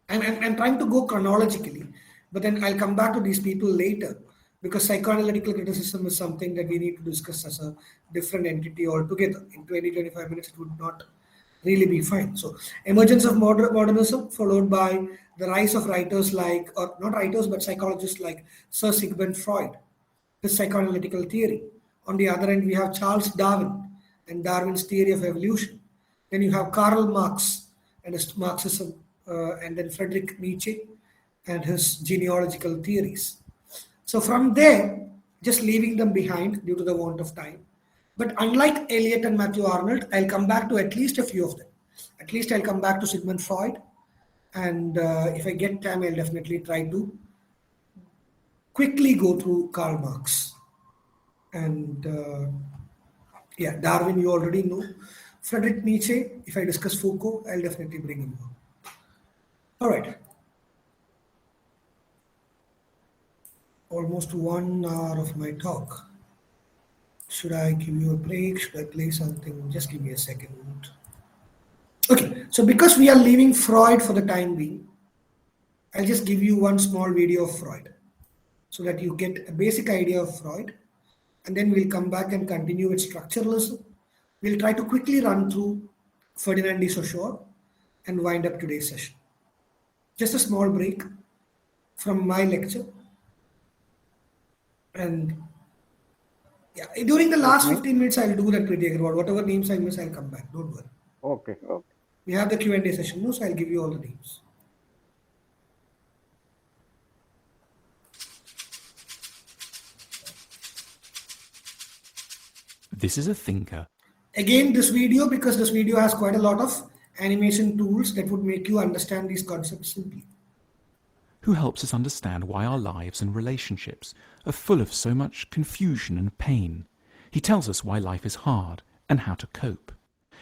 I'm trying to go chronologically, but then I'll come back to these people later because psychoanalytical criticism is something that we need to discuss as a different entity altogether. In 20-25 minutes, it would not really be fine. So, emergence of modernism, followed by the rise of writers like, or not writers, but psychologists like Sir Sigmund Freud, his psychoanalytical theory. On the other end, we have Charles Darwin and Darwin's theory of evolution. Then you have Karl Marx and his Marxism, and then Friedrich Nietzsche and his genealogical theories. So from there, just leaving them behind due to the want of time. But unlike Eliot and Matthew Arnold, I'll come back to at least a few of them. At least I'll come back to Sigmund Freud. And if I get time, I'll definitely try to quickly go through Karl Marx And yeah, Darwin, you already know. Friedrich Nietzsche, if I discuss Foucault, I'll definitely bring him on. All right, almost 1 hour of my talk. Should I give you a break? Should I play something? Just give me a second. Okay, so because we are leaving Freud for the time being, I'll just give you one small video of Freud so that you get a basic idea of Freud, and then we'll come back and continue with structuralism. We'll try to quickly run through Ferdinand de Saussure and wind up today's session. Just a small break from my lecture. And yeah, during the last Okay. 15 minutes, I'll do that pretty Agarwal. Whatever names I miss, I'll come back. Don't worry. Okay. We have the Q&A session, no? So I'll give you all the names. This is a thinker Again, this video, because this video has quite a lot of animation tools that would make you understand these concepts simply. who helps us understand why our lives and relationships are full of so much confusion and pain. He tells us why life is hard and how to cope.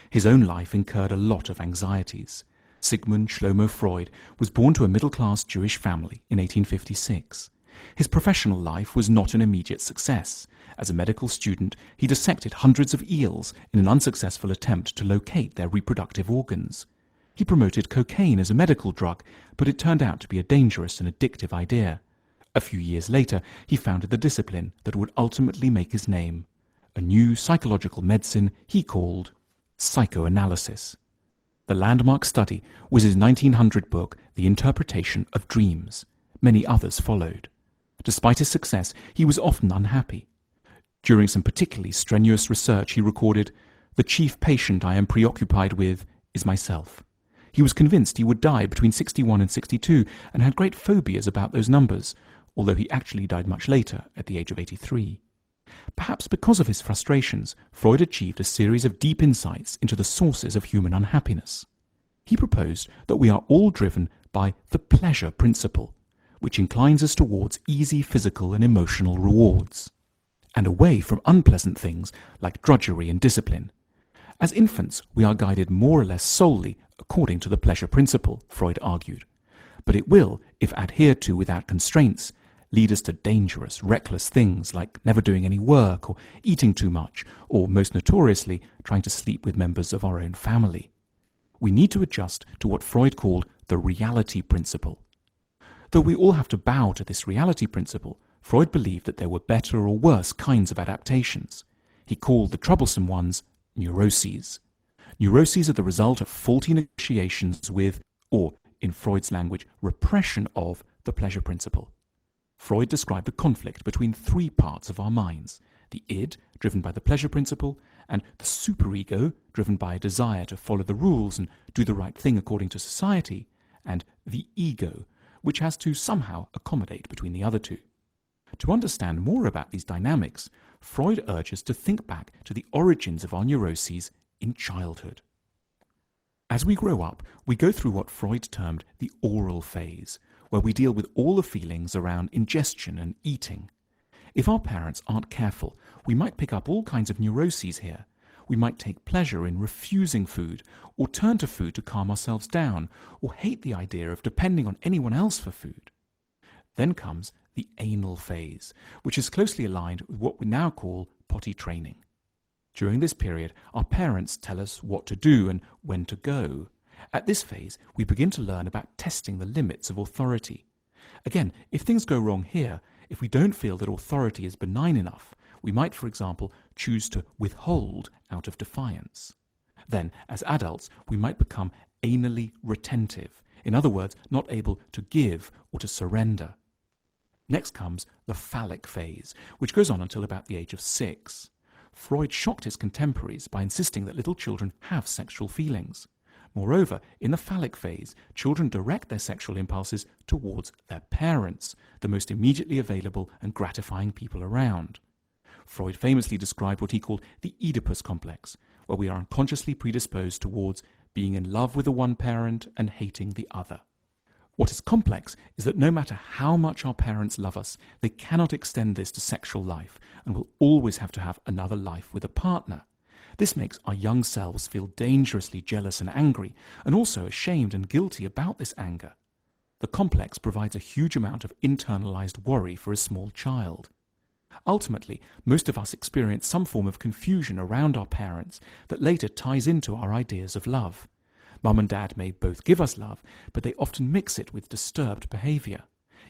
His own life incurred a lot of anxieties. Sigmund Shlomo Freud was born to a middle-class Jewish family in 1856. His professional life was not an immediate success. As a medical student, he dissected hundreds of eels in an unsuccessful attempt to locate their reproductive organs. He promoted cocaine as a medical drug, but it turned out to be a dangerous and addictive idea. A few years later, he founded the discipline that would ultimately make his name, a new psychological medicine he called psychoanalysis. The landmark study was his 1900 book, The Interpretation of Dreams. Many others followed. Despite his success, he was often unhappy. During some particularly strenuous research, he recorded, "The chief patient I am preoccupied with is myself." He was convinced he would die between 61 and 62 and had great phobias about those numbers, although he actually died much later, at the age of 83. Perhaps because of his frustrations, Freud achieved a series of deep insights into the sources of human unhappiness. He proposed that we are all driven by the pleasure principle, which inclines us towards easy physical and emotional rewards, and away from unpleasant things like drudgery and discipline. As infants, we are guided more or less solely according to the pleasure principle, Freud argued. But it will, if adhered to without constraints, lead us to dangerous, reckless things like never doing any work or eating too much, or most notoriously, trying to sleep with members of our own family. We need to adjust to what Freud called the reality principle. Though we all have to bow to this reality principle, Freud believed that there were better or worse kinds of adaptations. He called the troublesome ones neuroses. Neuroses are the result of faulty negotiations with, or in Freud's language, repression of, the pleasure principle. Freud described the conflict between three parts of our minds: the id, driven by the pleasure principle, and the superego, driven by a desire to follow the rules and do the right thing according to society, and the ego, which has to somehow accommodate between the other two. To understand more about these dynamics, Freud urges to think back to the origins of our neuroses in childhood. As we grow up, we go through what Freud termed the oral phase, where we deal with all the feelings around ingestion and eating. If our parents aren't careful, we might pick up all kinds of neuroses here. We might take pleasure in refusing food, or turn to food to calm ourselves down, or hate the idea of depending on anyone else for food. Then comes the anal phase, which is closely aligned with what we now call potty training. During this period, our parents tell us what to do and when to go. At this phase, we begin to learn about testing the limits of authority. Again, if things go wrong here, if we don't feel that authority is benign enough, we might, for example, choose to withhold out of defiance. Then, as adults, we might become anally retentive, in other words, not able to give or to surrender. Next comes the phallic phase, which goes on until about the age of 6. Freud shocked his contemporaries by insisting that little children have sexual feelings. Moreover, in the phallic phase, children direct their sexual impulses towards their parents, the most immediately available and gratifying people around. Freud famously described what he called the Oedipus complex, where we are unconsciously predisposed towards being in love with the one parent and hating the other. What is complex is that no matter how much our parents love us, they cannot extend this to sexual life and will always have to have another life with a partner. This makes our young selves feel dangerously jealous and angry, and also ashamed and guilty about this anger. The complex provides a huge amount of internalized worry for a small child. Ultimately, most of us experience some form of confusion around our parents that later ties into our ideas of love. Mum and Dad may both give us love, but they often mix it with disturbed behavior.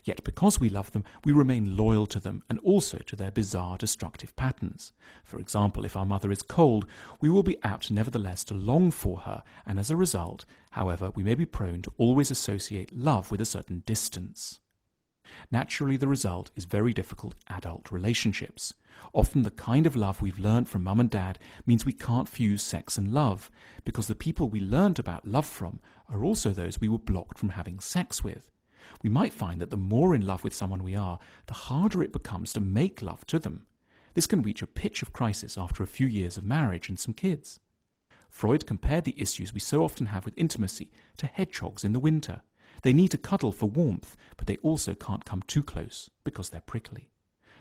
Yet because we love them, we remain loyal to them and also to their bizarre destructive patterns. For example, if our mother is cold, we will be apt nevertheless to long for her, and as a result, however, we may be prone to always associate love with a certain distance. Naturally, the result is very difficult adult relationships. Often the kind of love we've learned from mum and dad means we can't fuse sex and love, because the people we learned about love from are also those we were blocked from having sex with. We might find that the more in love with someone we are, the harder it becomes to make love to them. This can reach a pitch of crisis after a few years of marriage and some kids. Freud compared the issues we so often have with intimacy to hedgehogs in the winter. They need to cuddle for warmth, but they also can't come too close because they're prickly.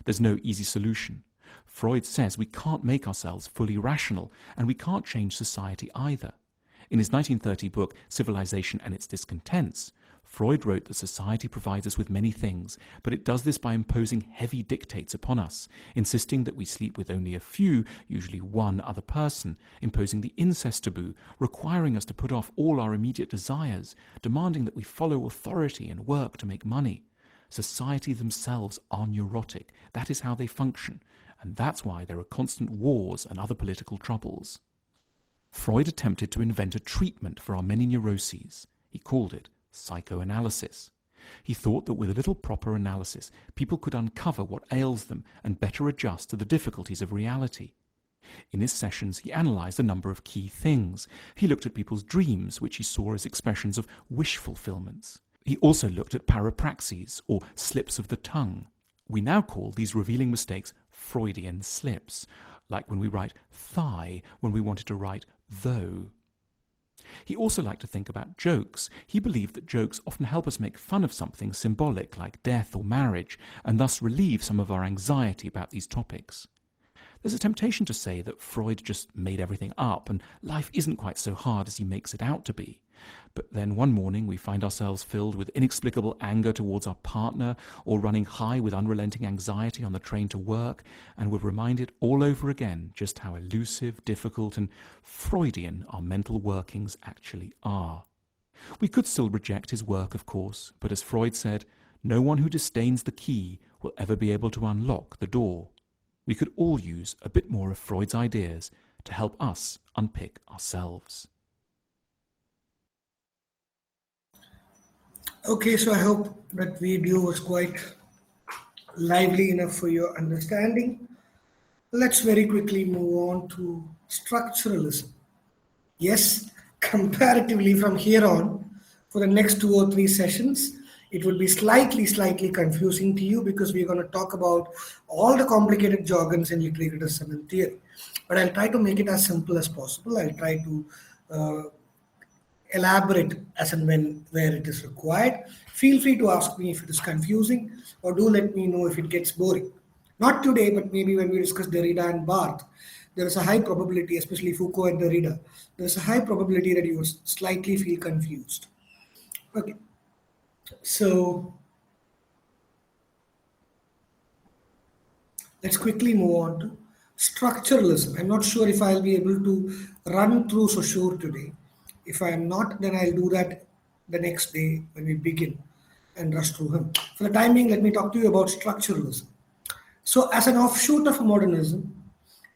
There's no easy solution. Freud says we can't make ourselves fully rational, and we can't change society either. In his 1930 book, Civilization and Its Discontents, Freud wrote that society provides us with many things, but it does this by imposing heavy dictates upon us, insisting that we sleep with only a few, usually one other person, imposing the incest taboo, requiring us to put off all our immediate desires, demanding that we follow authority and work to make money. Society themselves are neurotic. That is how they function, and that's why there are constant wars and other political troubles. Freud attempted to invent a treatment for our many neuroses. He called it psychoanalysis. He thought that with a little proper analysis, people could uncover what ails them and better adjust to the difficulties of reality. In his sessions, he analyzed a number of key things. He looked at people's dreams, which he saw as expressions of wish fulfillments. He also looked at parapraxes, or slips of the tongue. We now call these revealing mistakes Freudian slips, like when we write thigh when we wanted to write though. He also liked to think about jokes. He believed that jokes often help us make fun of something symbolic like death or marriage, and thus relieve some of our anxiety about these topics. There's a temptation to say that Freud just made everything up and life isn't quite so hard as he makes it out to be. But then one morning we find ourselves filled with inexplicable anger towards our partner, or running high with unrelenting anxiety on the train to work, and we're reminded all over again just how elusive, difficult, and Freudian our mental workings actually are. We could still reject his work, of course, but as Freud said, no one who disdains the key will ever be able to unlock the door. We could all use a bit more of Freud's ideas to help us unpick ourselves. Okay, so I hope that video was quite lively enough for your understanding. Let's very quickly move on to structuralism. Yes, comparatively from here on, for the next 2 or 3 sessions, it will be slightly confusing to you because we're going to talk about all the complicated jargons in literary criticism and theory. But I'll try to make it as simple as possible. I'll try to elaborate as and when where it is required. Feel free to ask me if it is confusing, or do let me know if it gets boring. Not today, but maybe when we discuss Derrida and Barthes, there is a high probability, especially Foucault and Derrida, there is a high probability that you will slightly feel confused. Okay, so let's quickly move on to structuralism. I'm not sure if I'll be able to run through Saussure today. If I am not, then I'll do that the next day when we begin and rush through him. For the time being, let me talk to you about structuralism. So, as an offshoot of modernism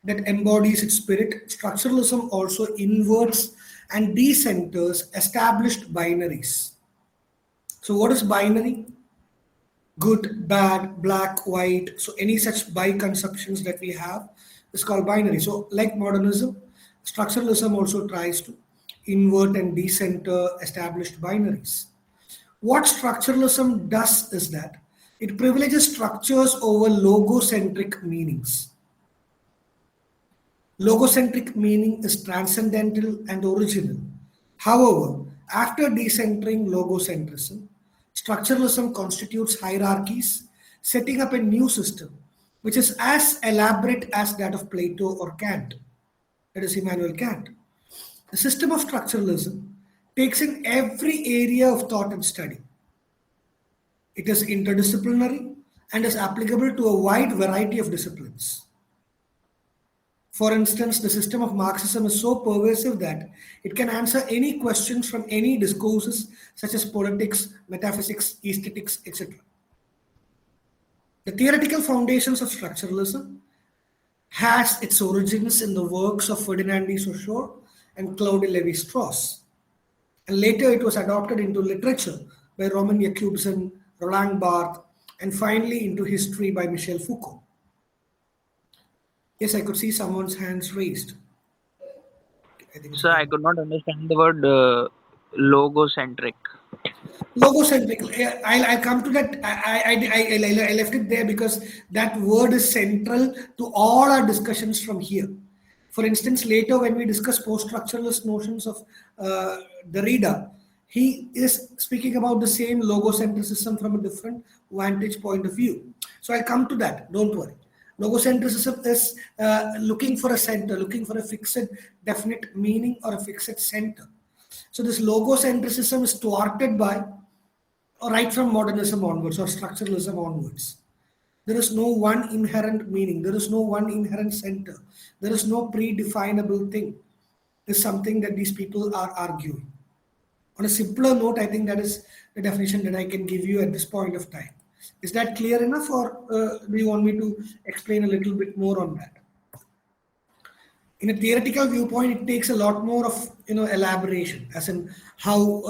that embodies its spirit, structuralism also inverts and decenters established binaries. So, what is binary? Good, bad, black, white. So, any such bi-conceptions that we have is called binary. So, like modernism, structuralism also tries to invert and decenter established binaries. What structuralism does is that it privileges structures over logocentric meanings. Logocentric meaning is transcendental and original. However, after decentering logocentrism, Structuralism constitutes hierarchies, setting up a new system which is as elaborate as that of Plato or Kant, that is Immanuel Kant. The system of structuralism takes in every area of thought and study. It is interdisciplinary and is applicable to a wide variety of disciplines. For instance, the system of Marxism is so pervasive that it can answer any questions from any discourses such as politics, metaphysics, aesthetics, etc. The theoretical foundations of structuralism has its origins in the works of Ferdinand de Saussure and Claude Lévi-Strauss, and later it was adopted into literature by Roman Jakobson, Roland Barthes, and finally into history by Michel Foucault. Yes, I could see someone's hands raised. I think it's Sir, I could not understand the word logocentric. logocentric. I'll come to that. I left it there because that word is central to all our discussions from here. For instance, later when we discuss post-structuralist notions of Derrida, he is speaking about the same logocentrism from a different vantage point of view. So I'll come to that. Don't worry. Logocentrism is looking for a center, looking for a fixed, definite meaning or a fixed center. So this logocentrism is thwarted by, or right from modernism onwards or structuralism onwards. There is no one inherent meaning. There is no one inherent center. There is no predefinable thing. Is something that these people are arguing. On a simpler note, I think that is the definition that I can give you at this point of time. Is that clear enough, or do you want me to explain a little bit more on that? In a theoretical viewpoint, it takes a lot more of elaboration, as in how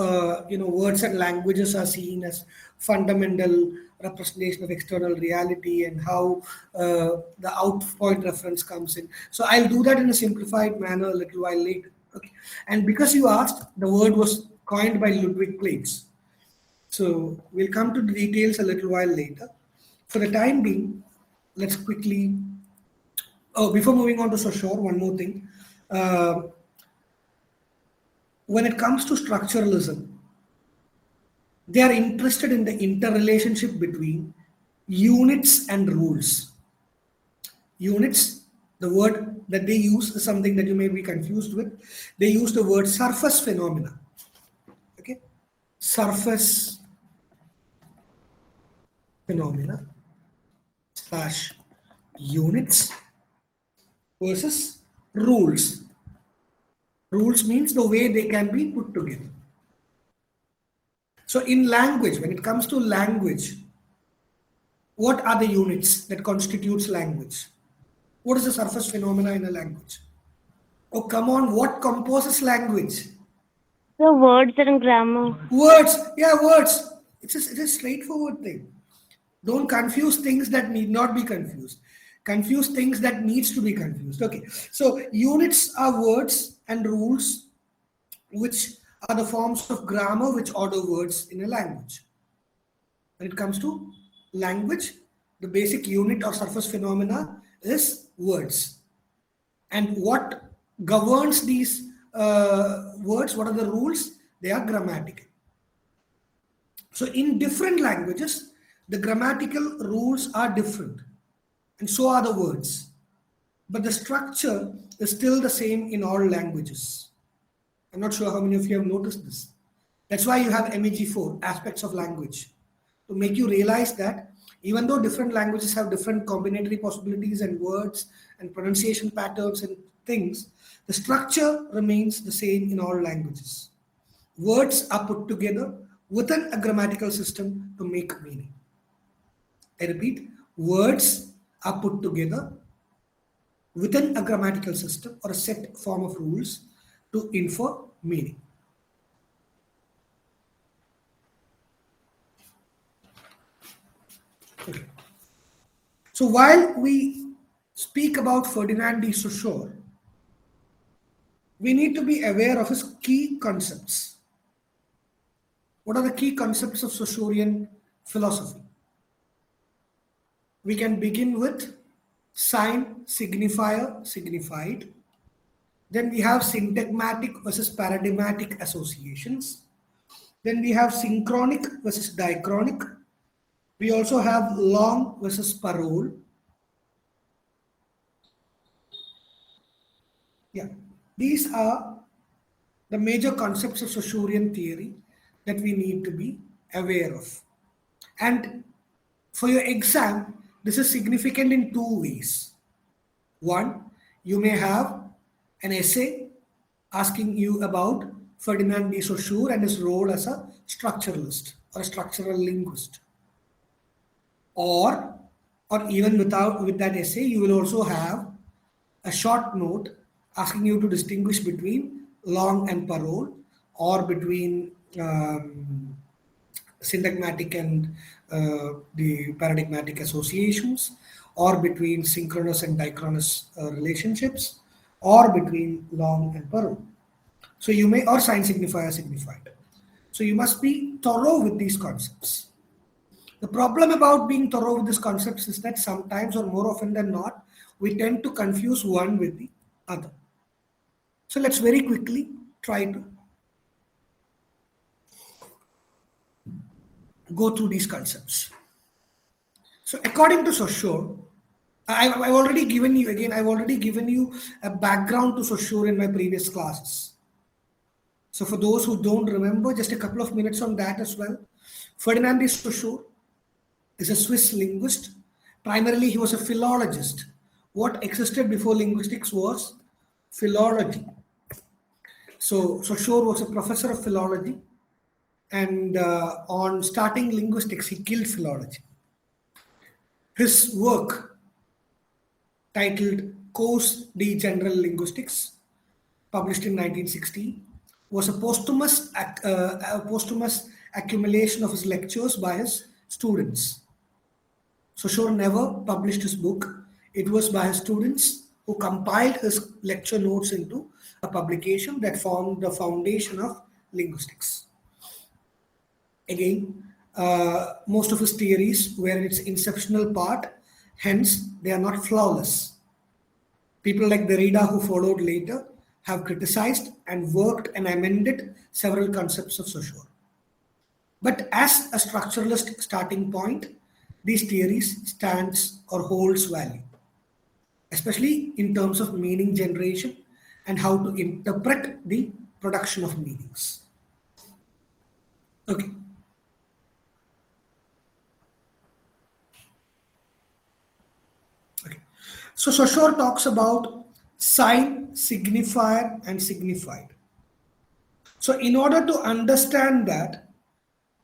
words and languages are seen as fundamental representation of external reality, and how the out point reference comes in. So I'll do that in a simplified manner a little while later. Okay. And because you asked, the word was coined by Ludwig Plates. So we'll come to the details a little while later. For the time being, let's quickly. Oh, before moving on to Saussure, one more thing. When it comes to structuralism, they are interested in the interrelationship between units and rules. Units, the word that they use is something that you may be confused with. They use the word surface phenomena. Okay, surface phenomena / units versus rules. Rules means the way they can be put together. So in language, when it comes to language, what are the units that constitutes language? What is the surface phenomena in a language? Oh, come on, what composes language? The words and grammar. Words. Yeah, words. It's a straightforward thing. Don't confuse things that need not be confused. Confuse things that needs to be confused. Okay. So units are words and rules, which are the forms of grammar which order words in a language. When it comes to language, the basic unit or surface phenomena is words. And what governs these words, what are the rules? They are grammatical. So in different languages, the grammatical rules are different, and so are the words. But the structure is still the same in all languages. I'm not sure how many of you have noticed this. That's why you have MEG4, aspects of language, to make you realize that even though different languages have different combinatory possibilities and words and pronunciation patterns and things, the structure remains the same in all languages. Words are put together within a grammatical system to make meaning. I repeat, words are put together within a grammatical system or a set form of rules to infer meaning. Okay. So while we speak about Ferdinand de Saussure, we need to be aware of his key concepts. What are the key concepts of Saussurean philosophy? We can begin with sign, signifier, signified. Then we have syntagmatic versus paradigmatic associations. Then we have synchronic versus diachronic. We also have long versus parole. Yeah, these are the major concepts of Saussurean theory that we need to be aware of. And for your exam, this is significant in two ways. One, you may have an essay asking you about Ferdinand de Saussure and his role as a structuralist or a structural linguist. Or even with that essay, you will also have a short note asking you to distinguish between long and parole, or between syntagmatic and the paradigmatic associations, or between synchronous and dichronous relationships, or between long and parole. So you may, or sign signifier signified. So you must be thorough with these concepts. The problem about being thorough with these concepts is that sometimes, or more often than not, we tend to confuse one with the other. So let's very quickly try to go through these concepts. So according to Saussure, I've already given you, again, I've already given you a background to Saussure in my previous classes. So for those who don't remember, just a couple of minutes on that as well. Ferdinand de Saussure is a Swiss linguist. Primarily, he was a philologist. What existed before linguistics was philology. So Saussure was a professor of philology, and on starting linguistics, he killed philology. His work, titled Cours de General Linguistics, published in 1960, was a posthumous accumulation of his lectures by his students. Saussure never published his book. It was by his students who compiled his lecture notes into a publication that formed the foundation of linguistics. Again, most of his theories were in its inceptional part, hence they are not flawless. People like Derrida, who followed later, have criticized and worked and amended several concepts of Saussure. But as a structuralist starting point, these theories stands or holds value, especially in terms of meaning generation and how to interpret the production of meanings. Okay. Okay. So Saussure talks about sign, signifier, and signified. So in order to understand that,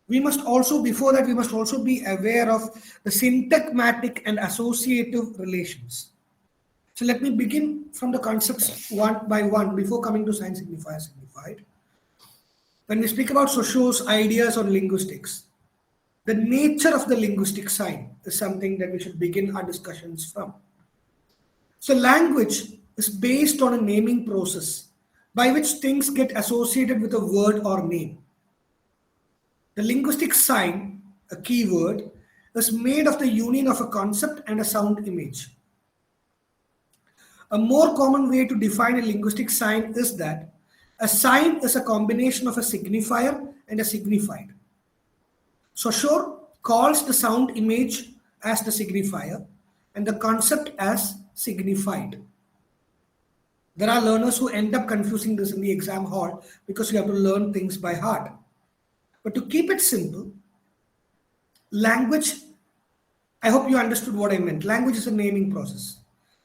we must also, before that, we must also be aware of the syntagmatic and associative relations. So let me begin from the concepts one by one before coming to sign, signifier, signified. When we speak about Saussure's ideas on linguistics, the nature of the linguistic sign is something that we should begin our discussions from. So language is based on a naming process by which things get associated with a word or name. The linguistic sign, a keyword, is made of the union of a concept and a sound image. A more common way to define a linguistic sign is that a sign is a combination of a signifier and a signified. Saussure calls the sound image as the signifier and the concept as signified. There are learners who end up confusing this in the exam hall because you have to learn things by heart. But to keep it simple, language, I hope you understood what I meant. Language is a naming process.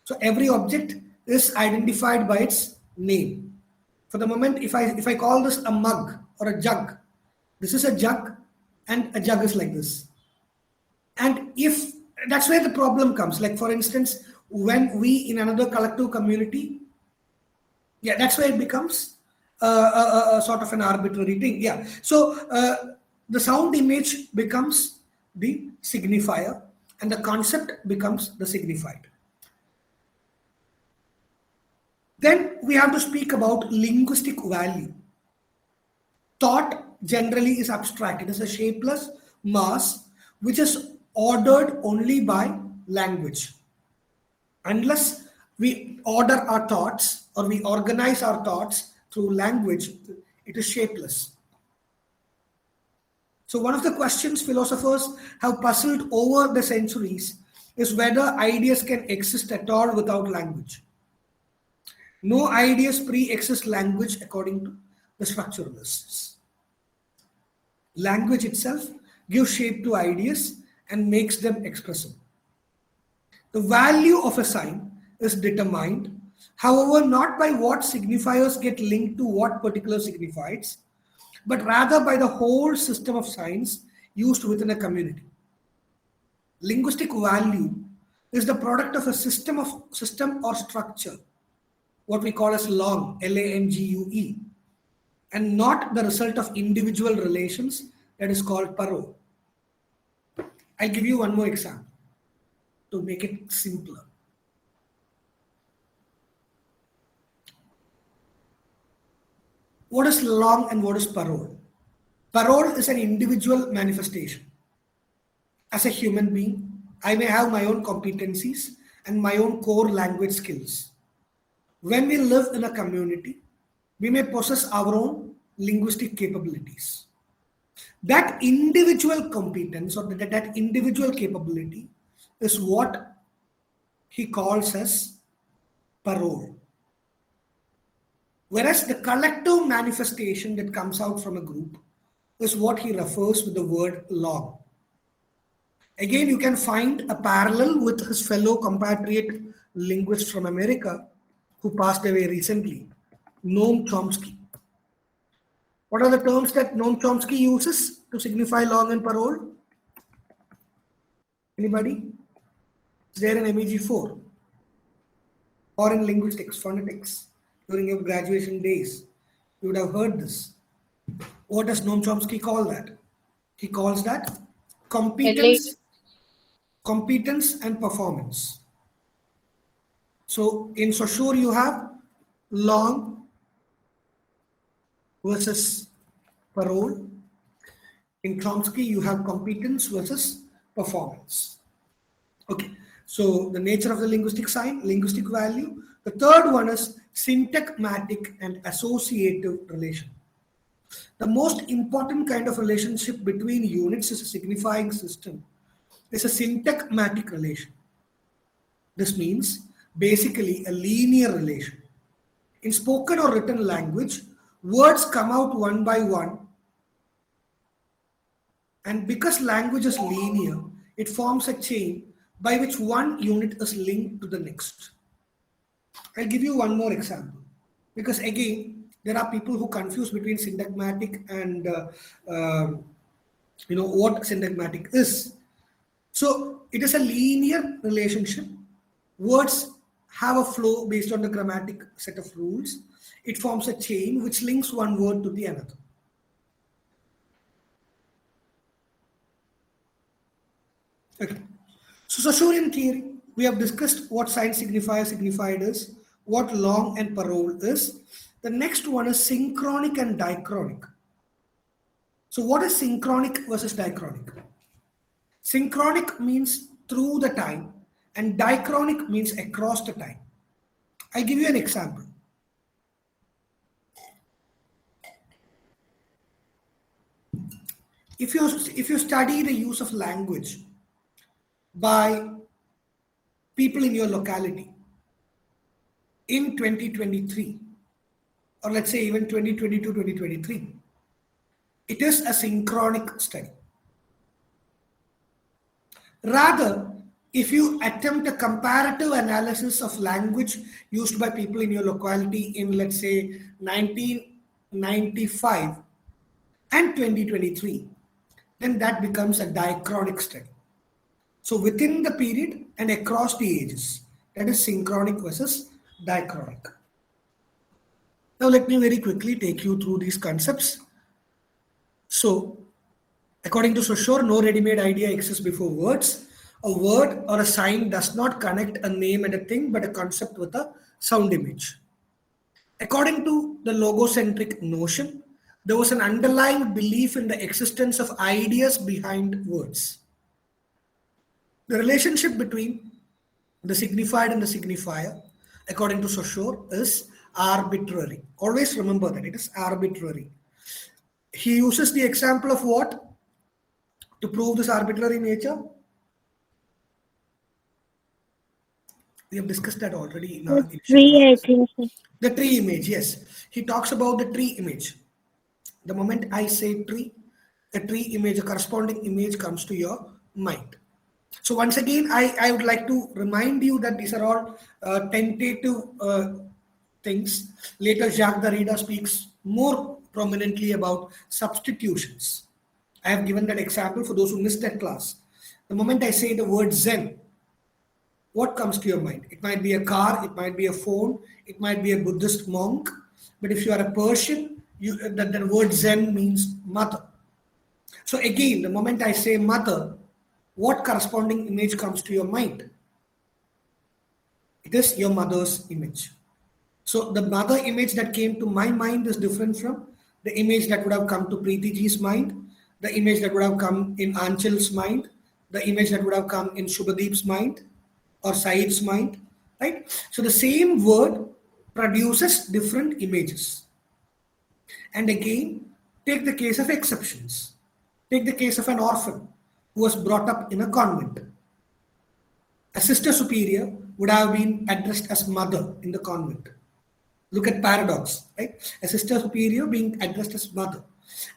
So every object is identified by its name. For the moment, if I call this a mug or a jug, this is a jug and a jug is like this. And if that's where the problem comes. Like for instance, when we in another collective community, yeah, that's where it becomes a sort of an arbitrary thing. Yeah. So the sound image becomes the signifier and the concept becomes the signified. Then we have to speak about linguistic value. Thought generally is abstract. It is a shapeless mass which is ordered only by language. Unless we order our thoughts or we organize our thoughts through language, it is shapeless. So, one of the questions philosophers have puzzled over the centuries is whether ideas can exist at all without language. No ideas pre exist language according to the structuralists. Language itself gives shape to ideas and makes them expressive. The value of a sign is determined, however, not by what signifiers get linked to what particular signifieds, but rather by the whole system of signs used within a community. Linguistic value is the product of a system or structure, what we call as long, Langue, and not the result of individual relations that is called parole. I'll give you one more example to make it simpler. What is long and what is parole? Parole is an individual manifestation. As a human being, I may have my own competencies and my own core language skills. When we live in a community, we may possess our own linguistic capabilities. That individual competence or that individual capability is what he calls as parole. Whereas the collective manifestation that comes out from a group is what he refers with the word long. Again, you can find a parallel with his fellow compatriot linguist from America who passed away recently, Noam Chomsky. What are the terms that Noam Chomsky uses to signify long and parole? Anybody? Is there an MEG 4? Or in linguistics, phonetics, during your graduation days? You would have heard this. What does Noam Chomsky call that? He calls that competence and performance. So in Saussure you have long versus parole. In Chomsky you have competence versus performance. Okay, so the nature of the linguistic sign, linguistic value. The third one is syntagmatic and associative relation. The most important kind of relationship between units is a signifying system. It's a syntagmatic relation. This means basically a linear relation. In spoken or written language, words come out one by one, and because language is linear, it forms a chain by which one unit is linked to the next. I'll give you one more example, because again, there are people who confuse between syntagmatic and what syntagmatic is. So it is a linear relationship. Words have a flow based on the grammatic set of rules. It forms a chain which links one word to the another. Okay. So Saussurean theory, we have discussed what sign signifier signified is, what long and parole is. The next one is synchronic and diachronic. So what is synchronic versus diachronic? Synchronic means through the time and diachronic means across the time. I'll give you an example. If you study the use of language by people in your locality in 2023, or let's say even 2022, 2023, it is a synchronic study. Rather, if you attempt a comparative analysis of language used by people in your locality in, let's say, 1995 and 2023, then that becomes a diachronic study. So within the period and across the ages, that is synchronic versus diachronic. Now let me very quickly take you through these concepts. So according to Saussure, no ready-made idea exists before words. A word or a sign does not connect a name and a thing, but a concept with a sound image. According to the logocentric notion, there was an underlying belief in the existence of ideas behind words. The relationship between the signified and the signifier, according to Saussure, is arbitrary. Always remember that it is arbitrary. He uses the example of what? to prove this arbitrary nature? We have discussed that already in our The initial tree, I classes. think so. The tree image, yes. He talks about the tree image. The moment I say tree, a tree image, a corresponding image comes to your mind. So once again, I would like to remind you that these are all tentative things. Later, Jacques Derrida speaks more prominently about substitutions. I have given that example for those who missed that class. The moment I say the word Zen, what comes to your mind? It might be a car, it might be a phone, it might be a Buddhist monk. But if you are a Persian, the word Zen means mother. So again, the moment I say mother, what corresponding image comes to your mind? It is your mother's image. So the mother image that came to my mind is different from the image that would have come to Preeti ji's mind, the image that would have come in Anchal's mind, the image that would have come in Shubhadeep's mind or Said's mind, right? So the same word produces different images. And again, take the case of exceptions. Take the case of an orphan who was brought up in a convent. A sister superior would have been addressed as mother in the convent. Look at paradox, right? A sister superior being addressed as mother.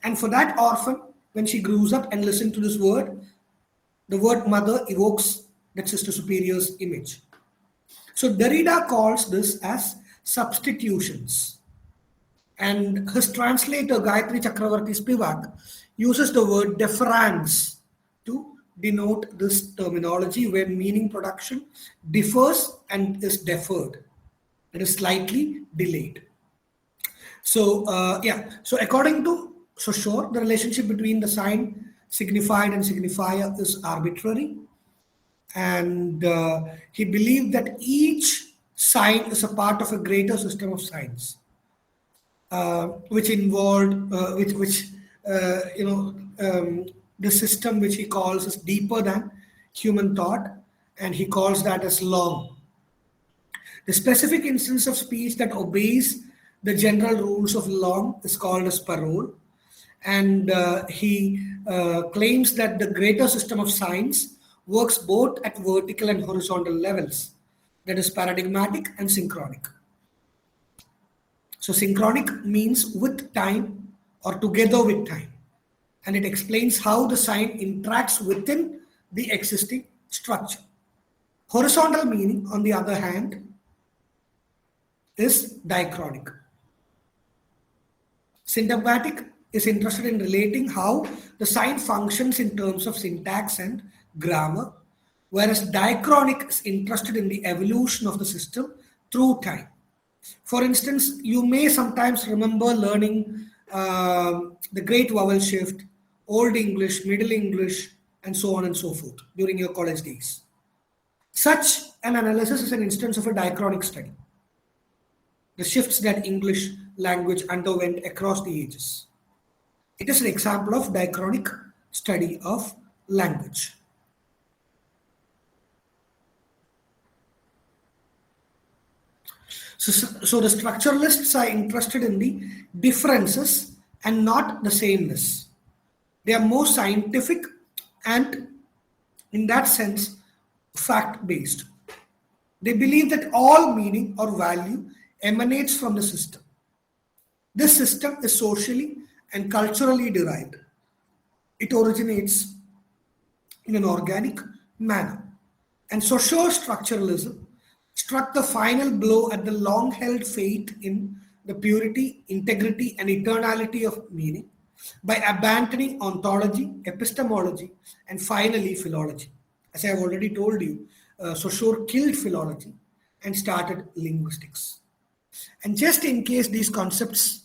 And for that orphan, when she grows up and listens to this word, the word mother evokes that sister superior's image. So Derrida calls this as substitutions. And his translator, Gayatri Chakravarti Spivak, uses the word deference to denote this terminology where meaning production differs and is deferred. It is slightly delayed. So, so according to Saussure, the relationship between the sign signified and signifier is arbitrary. And he believed that each sign is a part of a greater system of signs which involved which the system which he calls is deeper than human thought, and he calls that as long. The specific instance of speech that obeys the general rules of long is called as parole, and he claims that the greater system of signs works both at vertical and horizontal levels, that is paradigmatic and synchronic. So synchronic means with time or together with time. And it explains how the sign interacts within the existing structure. Horizontal meaning, on the other hand, is diachronic. Syntagmatic is interested in relating how the sign functions in terms of syntax and grammar, whereas diachronic is interested in the evolution of the system through time. For instance, you may sometimes remember learning the great vowel shift, Old English, Middle English, and so on and so forth during your college days. Such an analysis is an instance of a diachronic study, the shifts that English language underwent across the ages. It is an example of diachronic study of language. So the structuralists are interested in the differences and not the sameness. They are more scientific and, in that sense, fact-based. They believe that all meaning or value emanates from the system. This system is socially and culturally derived. It originates in an organic manner. And social structuralism struck the final blow at the long held faith in the purity, integrity, and eternality of meaning by abandoning ontology, epistemology, and finally philology. As I have already told you, Saussure killed philology and started linguistics. And just in case these concepts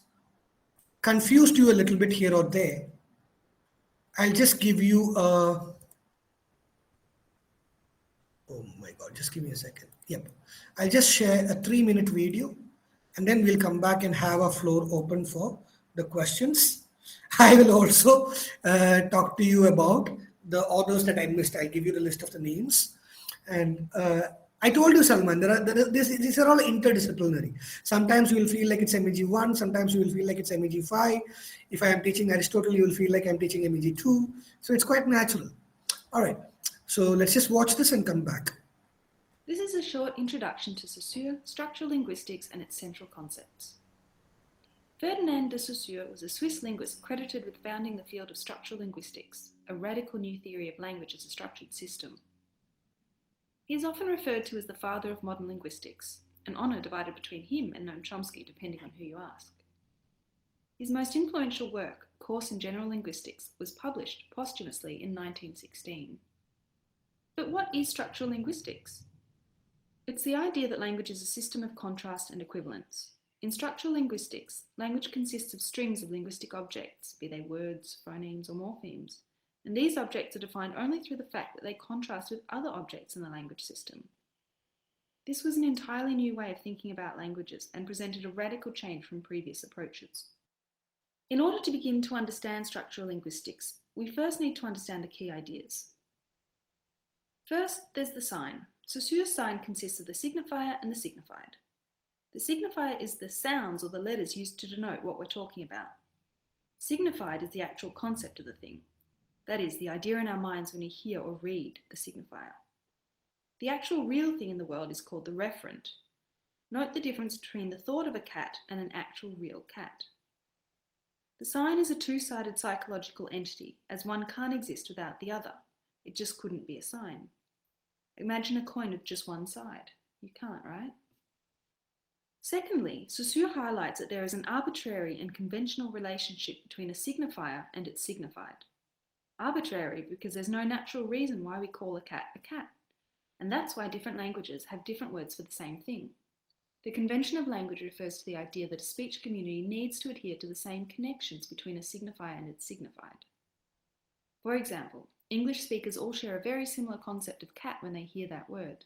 confused you a little bit here or there, I'll just give you a. Oh my God, just give me a second. Yep. I'll just share a 3-minute video and then we'll come back and have a floor open for the questions. I will also talk to you about the authors that I missed. I'll give you the list of the names. And I told you, Salman, these are all interdisciplinary. Sometimes you will feel like it's MEG1, sometimes you will feel like it's MEG5. If I am teaching Aristotle, you will feel like I'm teaching MEG2. So it's quite natural. All right, so let's just watch this and come back. This is a short introduction to Saussure, structural linguistics, and its central concepts. Ferdinand de Saussure was a Swiss linguist credited with founding the field of structural linguistics, a radical new theory of language as a structured system. He is often referred to as the father of modern linguistics, an honour divided between him and Noam Chomsky, depending on who you ask. His most influential work, Course in General Linguistics, was published posthumously in 1916. But what is structural linguistics? It's the idea that language is a system of contrast and equivalence. In structural linguistics, language consists of strings of linguistic objects, be they words, phonemes, or morphemes, and these objects are defined only through the fact that they contrast with other objects in the language system. This was an entirely new way of thinking about languages and presented a radical change from previous approaches. In order to begin to understand structural linguistics, we first need to understand the key ideas. First, there's the sign. Saussure's sign consists of the signifier and the signified. The signifier is the sounds or the letters used to denote what we're talking about. Signified is the actual concept of the thing. That is, the idea in our minds when we hear or read the signifier. The actual real thing in the world is called the referent. Note the difference between the thought of a cat and an actual real cat. The sign is a two-sided psychological entity, as one can't exist without the other. It just couldn't be a sign. Imagine a coin with just one side. You can't, right? Secondly, Saussure highlights that there is an arbitrary and conventional relationship between a signifier and its signified. Arbitrary because there's no natural reason why we call a cat, and that's why different languages have different words for the same thing. The convention of language refers to the idea that a speech community needs to adhere to the same connections between a signifier and its signified. For example, English speakers all share a very similar concept of cat when they hear that word.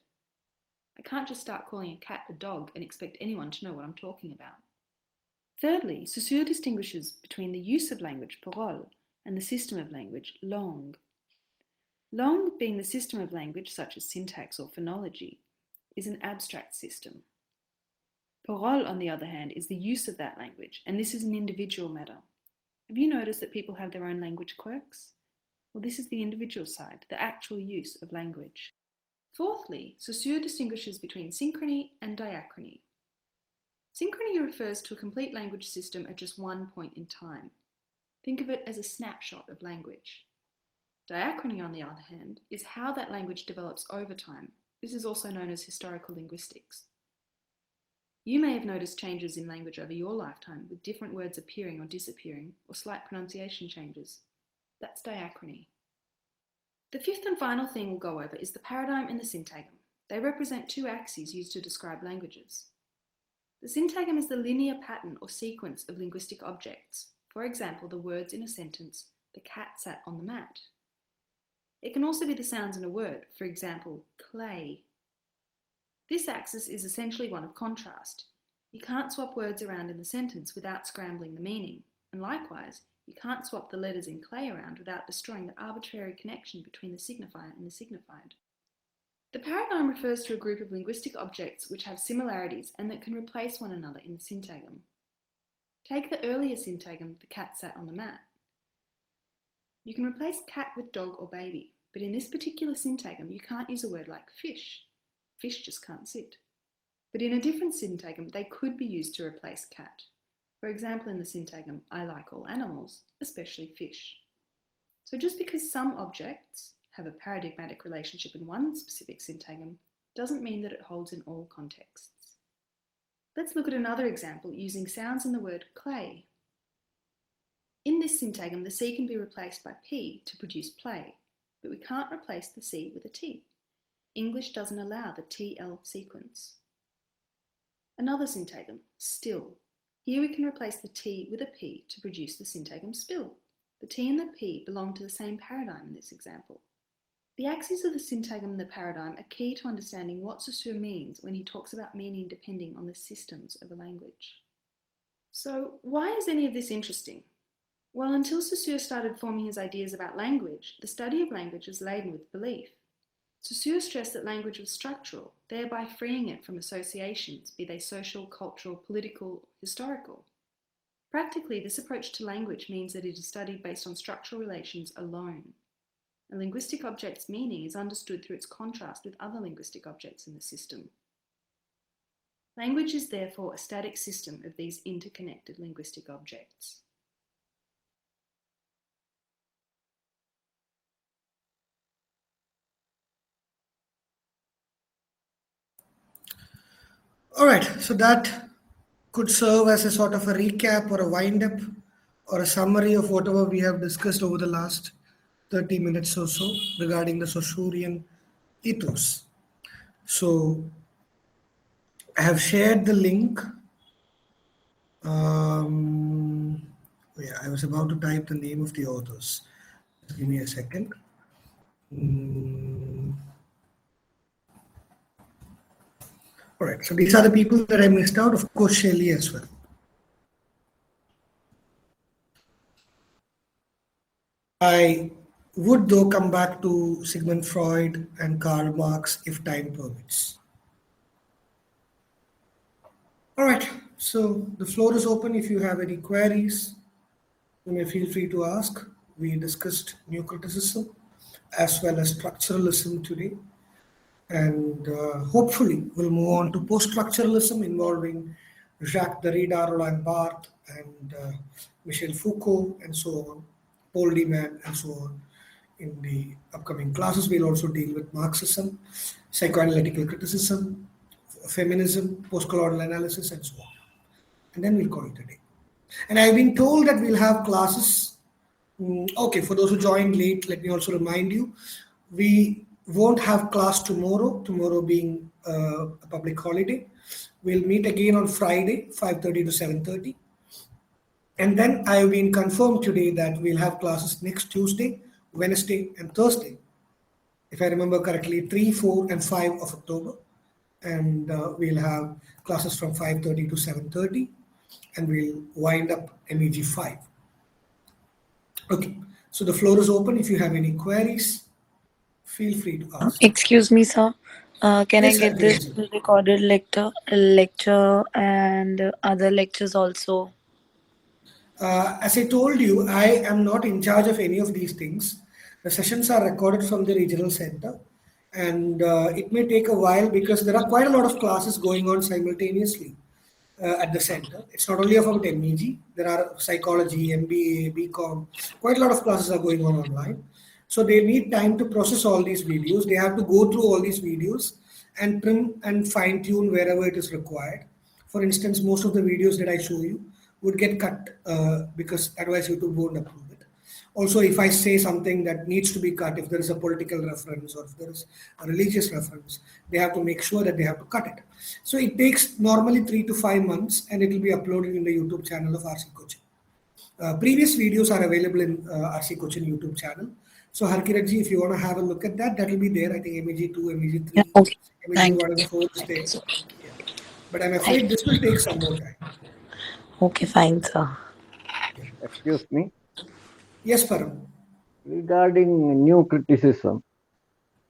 I can't just start calling a cat a dog and expect anyone to know what I'm talking about. Thirdly, Saussure distinguishes between the use of language, parole, and the system of language, langue. Langue, being the system of language such as syntax or phonology, is an abstract system. Parole, on the other hand, is the use of that language, and this is an individual matter. Have you noticed that people have their own language quirks? Well, this is the individual side, the actual use of language. Fourthly, Saussure distinguishes between synchrony and diachrony. Synchrony refers to a complete language system at just one point in time. Think of it as a snapshot of language. Diachrony, on the other hand, is how that language develops over time. This is also known as historical linguistics. You may have noticed changes in language over your lifetime, with different words appearing or disappearing, or slight pronunciation changes. That's diachrony. The fifth and final thing we'll go over is the paradigm and the syntagm. They represent two axes used to describe languages. The syntagm is the linear pattern or sequence of linguistic objects. For example, the words in a sentence, the cat sat on the mat. It can also be the sounds in a word, for example, clay. This axis is essentially one of contrast. You can't swap words around in the sentence without scrambling the meaning, and likewise, you can't swap the letters in clay around without destroying the arbitrary connection between the signifier and the signified. The paradigm refers to a group of linguistic objects which have similarities and that can replace one another in the syntagm. Take the earlier syntagm, the cat sat on the mat. You can replace cat with dog or baby, but in this particular syntagm, you can't use a word like fish. Fish just can't sit. But in a different syntagm, they could be used to replace cat. For example, in the syntagm, I like all animals, especially fish. So just because some objects have a paradigmatic relationship in one specific syntagm, doesn't mean that it holds in all contexts. Let's look at another example using sounds in the word clay. In this syntagm, the C can be replaced by P to produce play, but we can't replace the C with a T. English doesn't allow the TL sequence. Another syntagm, still. Here we can replace the T with a P to produce the syntagm spill. The T and the P belong to the same paradigm in this example. The axes of the syntagm and the paradigm are key to understanding what Saussure means when he talks about meaning depending on the systems of a language. So why is any of this interesting? Well, until Saussure started forming his ideas about language, the study of language is laden with belief. Saussure stressed that language was structural, thereby freeing it from associations, be they social, cultural, political, historical. Practically, this approach to language means that it is studied based on structural relations alone. A linguistic object's meaning is understood through its contrast with other linguistic objects in the system. Language is therefore a static system of these interconnected linguistic objects. All right, so that could serve as a sort of a recap or a wind up or a summary of whatever we have discussed over the last 30 minutes or so regarding the Saussurean ethos. So I have shared the link. Um, yeah, I was about to type the name of the authors. Just give me a second. Mm, all right, so these are the people that I missed out. Of course, Shelley as well. I would, though, come back to Sigmund Freud and Karl Marx if time permits. All right, so the floor is open. If you have any queries, you may feel free to ask. We discussed new criticism as well as structuralism today. And hopefully, we'll move on to post structuralism involving Jacques Derrida, Roland Barthes, and Michel Foucault, and so on, Paul Deman, and so on. In the upcoming classes, we'll also deal with Marxism, psychoanalytical criticism, feminism, post-colonial analysis, and so on. And then we'll call it a day. And I've been told that we'll have classes. Okay, for those who joined late, let me also remind you, we won't have class tomorrow being a public holiday. We'll meet again on Friday, 5:30 to 7:30. And then I have been confirmed today that we'll have classes next Tuesday, Wednesday, and Thursday. If I remember correctly, 3, 4, and 5 of October. And we'll have classes from 5:30 to 7:30. And we'll wind up MEG 5. Okay, so the floor is open. If you have any queries, feel free to ask. Excuse me, sir. Can I Yes, get this Harkiranjan. recorded lecture and other lectures also? As I told you, I am not in charge of any of these things. The sessions are recorded from the regional center, and it may take a while because there are quite a lot of classes going on simultaneously at the center. It's not only about MEG, there are psychology, MBA, BCom, quite a lot of classes are going on online. So they need time to process all these videos. They have to go through all these videos and trim and fine tune wherever it is required. For instance, most of the videos that I show you would get cut because otherwise YouTube won't approve it. Also, if I say something that needs to be cut, if there is a political reference or if there is a religious reference, they have to make sure that they have to cut it. So it takes normally 3 to 5 months and it will be uploaded in the YouTube channel of RC Coaching. Previous videos are available in RC Coaching YouTube channel. So Harkiratji, if you want to have a look at that, that will be there. I think MEG2, MEG3, Yeah, okay. MEG Thank 1 you. and 4 is there. Yeah. But I'm afraid this will take some more time. Okay, fine, sir. Excuse me. Yes, Param. Regarding new criticism,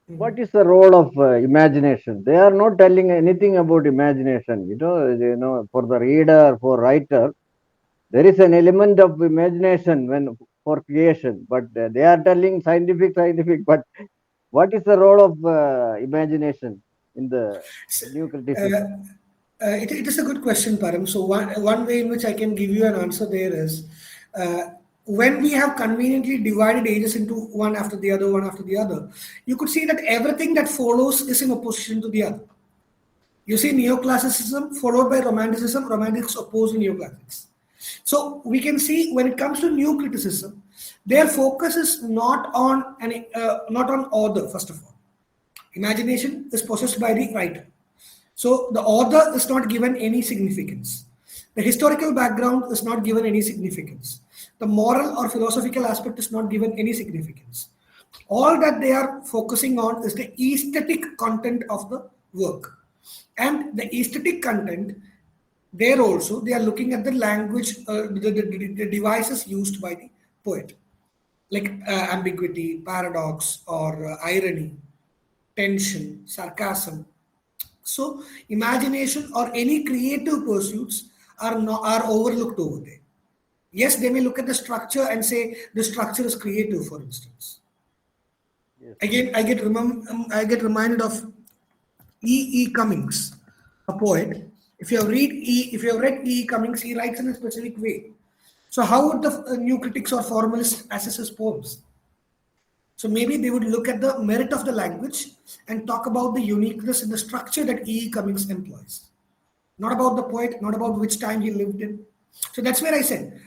what is the role of imagination? They are not telling anything about imagination. For the reader, for writer, there is an element of imagination when for creation, but they are telling scientific. But what is the role of imagination in the new criticism? It is a good question, Param. So one way in which I can give you an answer there is when we have conveniently divided ages into one after the other, one after the other, you could see that everything that follows is in opposition to the other. You see neoclassicism followed by romanticism, romantics opposed to neoclassics. So we can see when it comes to new criticism, their focus is not on not on author, first of all. Imagination is possessed by the writer. So the author is not given any significance. The historical background is not given any significance. The moral or philosophical aspect is not given any significance. All that they are focusing on is the aesthetic content of the work. And the aesthetic content, there also, they are looking at the language, the devices used by the poet, like ambiguity, paradox, or irony, tension, sarcasm. So imagination or any creative pursuits are overlooked over there. Yes, they may look at the structure and say the structure is creative, for instance. Yes. Again, I get reminded of E. Cummings, a poet. If you have read E. Cummings, he writes in a specific way. So how would the new critics or formalists assess his poems? So maybe they would look at the merit of the language and talk about the uniqueness in the structure that E. Cummings employs, not about the poet, not about which time he lived in. So that's where I said,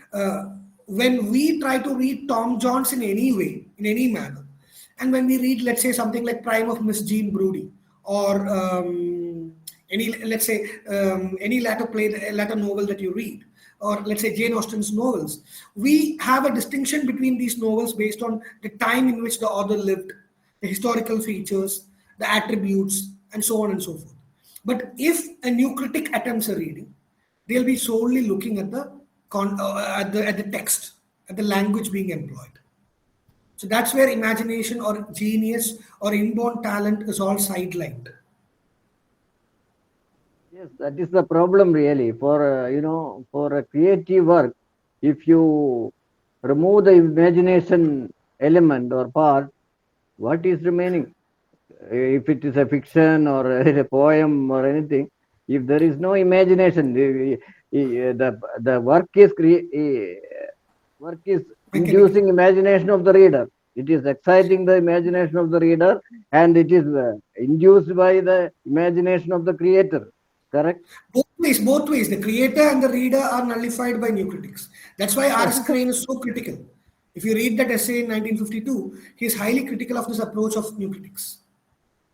when we try to read Tom Jones in any way, in any manner, and when we read, let's say, something like Prime of Miss Jean Brodie, or any, let's say, any latter novel that you read, or let's say Jane Austen's novels, we have a distinction between these novels based on the time in which the author lived, the historical features, the attributes, and so on and so forth. But if a new critic attempts a reading, they'll be solely looking at the text, at the language being employed. So that's where imagination or genius or inborn talent is all sidelined. Yes, that is the problem really. For for a creative work, if you remove the imagination element or part, what is remaining? If it is a fiction or a poem or anything, if there is no imagination, the work is Mechanical. inducing imagination of the reader. It is exciting the imagination of the reader, and it is induced by the imagination of the creator. Correct? Both ways. The creator and the reader are nullified by new critics. That's why That R.S. is a, Crane is so critical. If you read that essay in 1952, he is highly critical of this approach of new critics.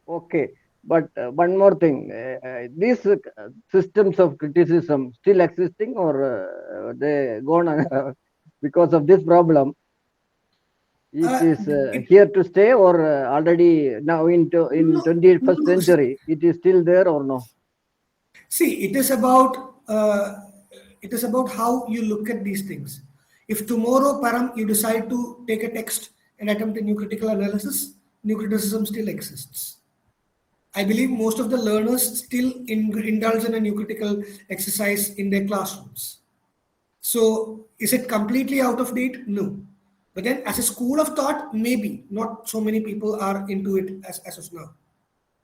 okay. But one more thing, these systems of criticism still existing, or they gone because of this problem? It Uh, is it, here to stay, or already now in no, 21st no, century it is still there or no? see, it is about how you look at these things. If tomorrow, Param, you decide to take a text and attempt a new critical analysis, new criticism still exists. I believe most of the learners still indulge in a new critical exercise in their classrooms. So, is it completely out of date? No. But then, as a school of thought, maybe not so many people are into it as of now.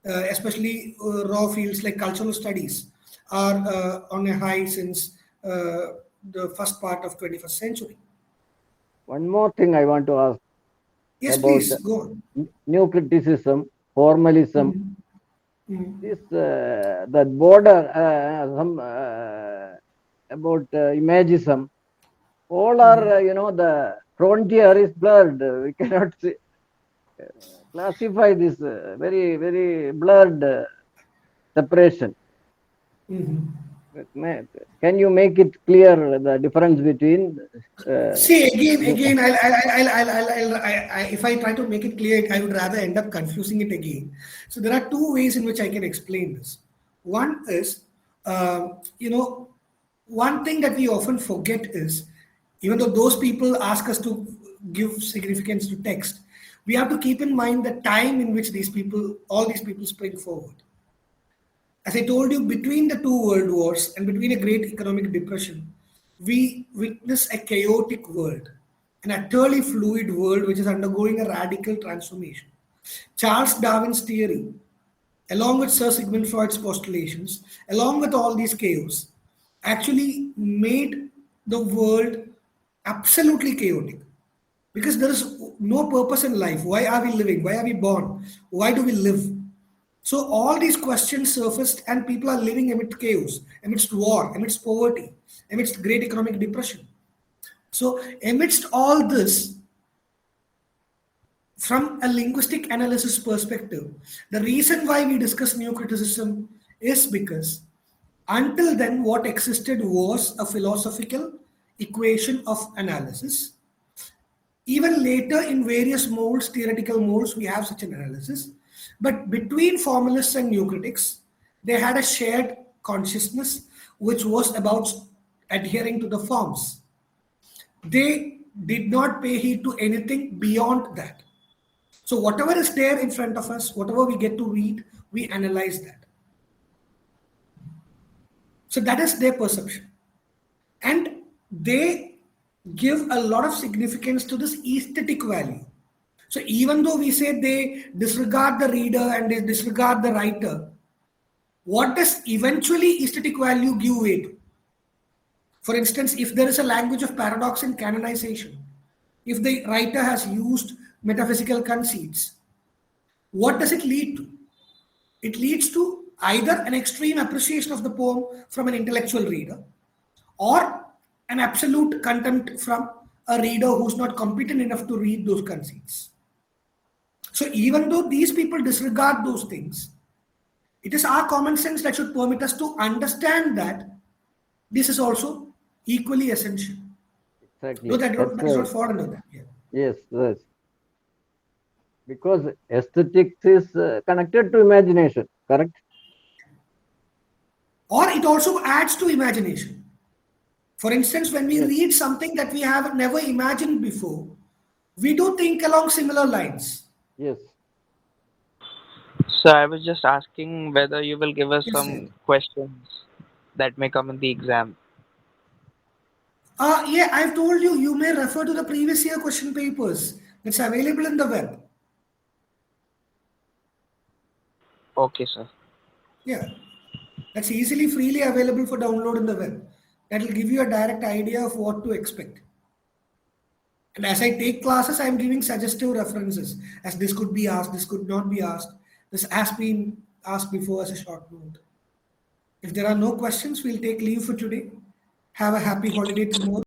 Especially raw fields like cultural studies are on a high since the first part of 21st century. One more thing I want to ask Yes, about please go on. new criticism, formalism. Mhm. Mhm. This that border some about imagism. All are the frontier is blurred. We cannot classify this very blurred separation. Mhm. Can you make it clear the difference between See, again, new- if I try to make it clear, I would rather end up confusing it again. So there are two ways in which I can explain this. One is, one thing that we often forget is, even though those people ask us to give significance to text, we have to keep in mind the time in which all these people spring forward. As I told you, between the two world wars and between a great economic depression, we witness a chaotic world, an utterly fluid world which is undergoing a radical transformation. Charles Darwin's theory, along with Sir Sigmund Freud's postulations, along with all these chaos, actually made the world absolutely chaotic because there is no purpose in life. Why are we living? Why are we born? Why do we live? So all these questions surfaced, and people are living amidst chaos, amidst war, amidst poverty, amidst great economic depression. So amidst all this, from a linguistic analysis perspective, the reason why we discuss new criticism is because until then, what existed was a philosophical equation of analysis. Even later, in various molds, theoretical molds, we have such an analysis. But between formalists and new critics, they had a shared consciousness which was about adhering to the forms. They did not pay heed to anything beyond that. So whatever is there in front of us, whatever we get to read, we analyze that. So that is their perception. And they give a lot of significance to this aesthetic value. So even though we say they disregard the reader and they disregard the writer, what does eventually aesthetic value give way to? For instance, if there is a language of paradox in canonization, if the writer has used metaphysical conceits, what does it lead to? It leads to either an extreme appreciation of the poem from an intellectual reader or an absolute contempt from a reader who's not competent enough to read those conceits. So even though these people disregard those things, it is our common sense that should permit us to understand that this is also equally essential. No, Exactly. that is not foreign to that. Yeah. Yes, yes. Because aesthetics is connected to imagination, correct? Or it also adds to imagination. For instance, when we Yes. read something that we have never imagined before, we do think along similar lines. Yes. So I was just asking whether you will give us Yes, sir. some questions that may come in the exam. Yeah, I've told you, you may refer to the previous year question papers. It's available in the web. Okay, sir. Yeah, that's easily, freely available for download in the web. That will give you a direct idea of what to expect. And as I take classes, I'm giving suggestive references as this could be asked, this could not be asked, this has been asked before as a short note. If there are no questions, we'll take leave for today. Have a happy holiday tomorrow.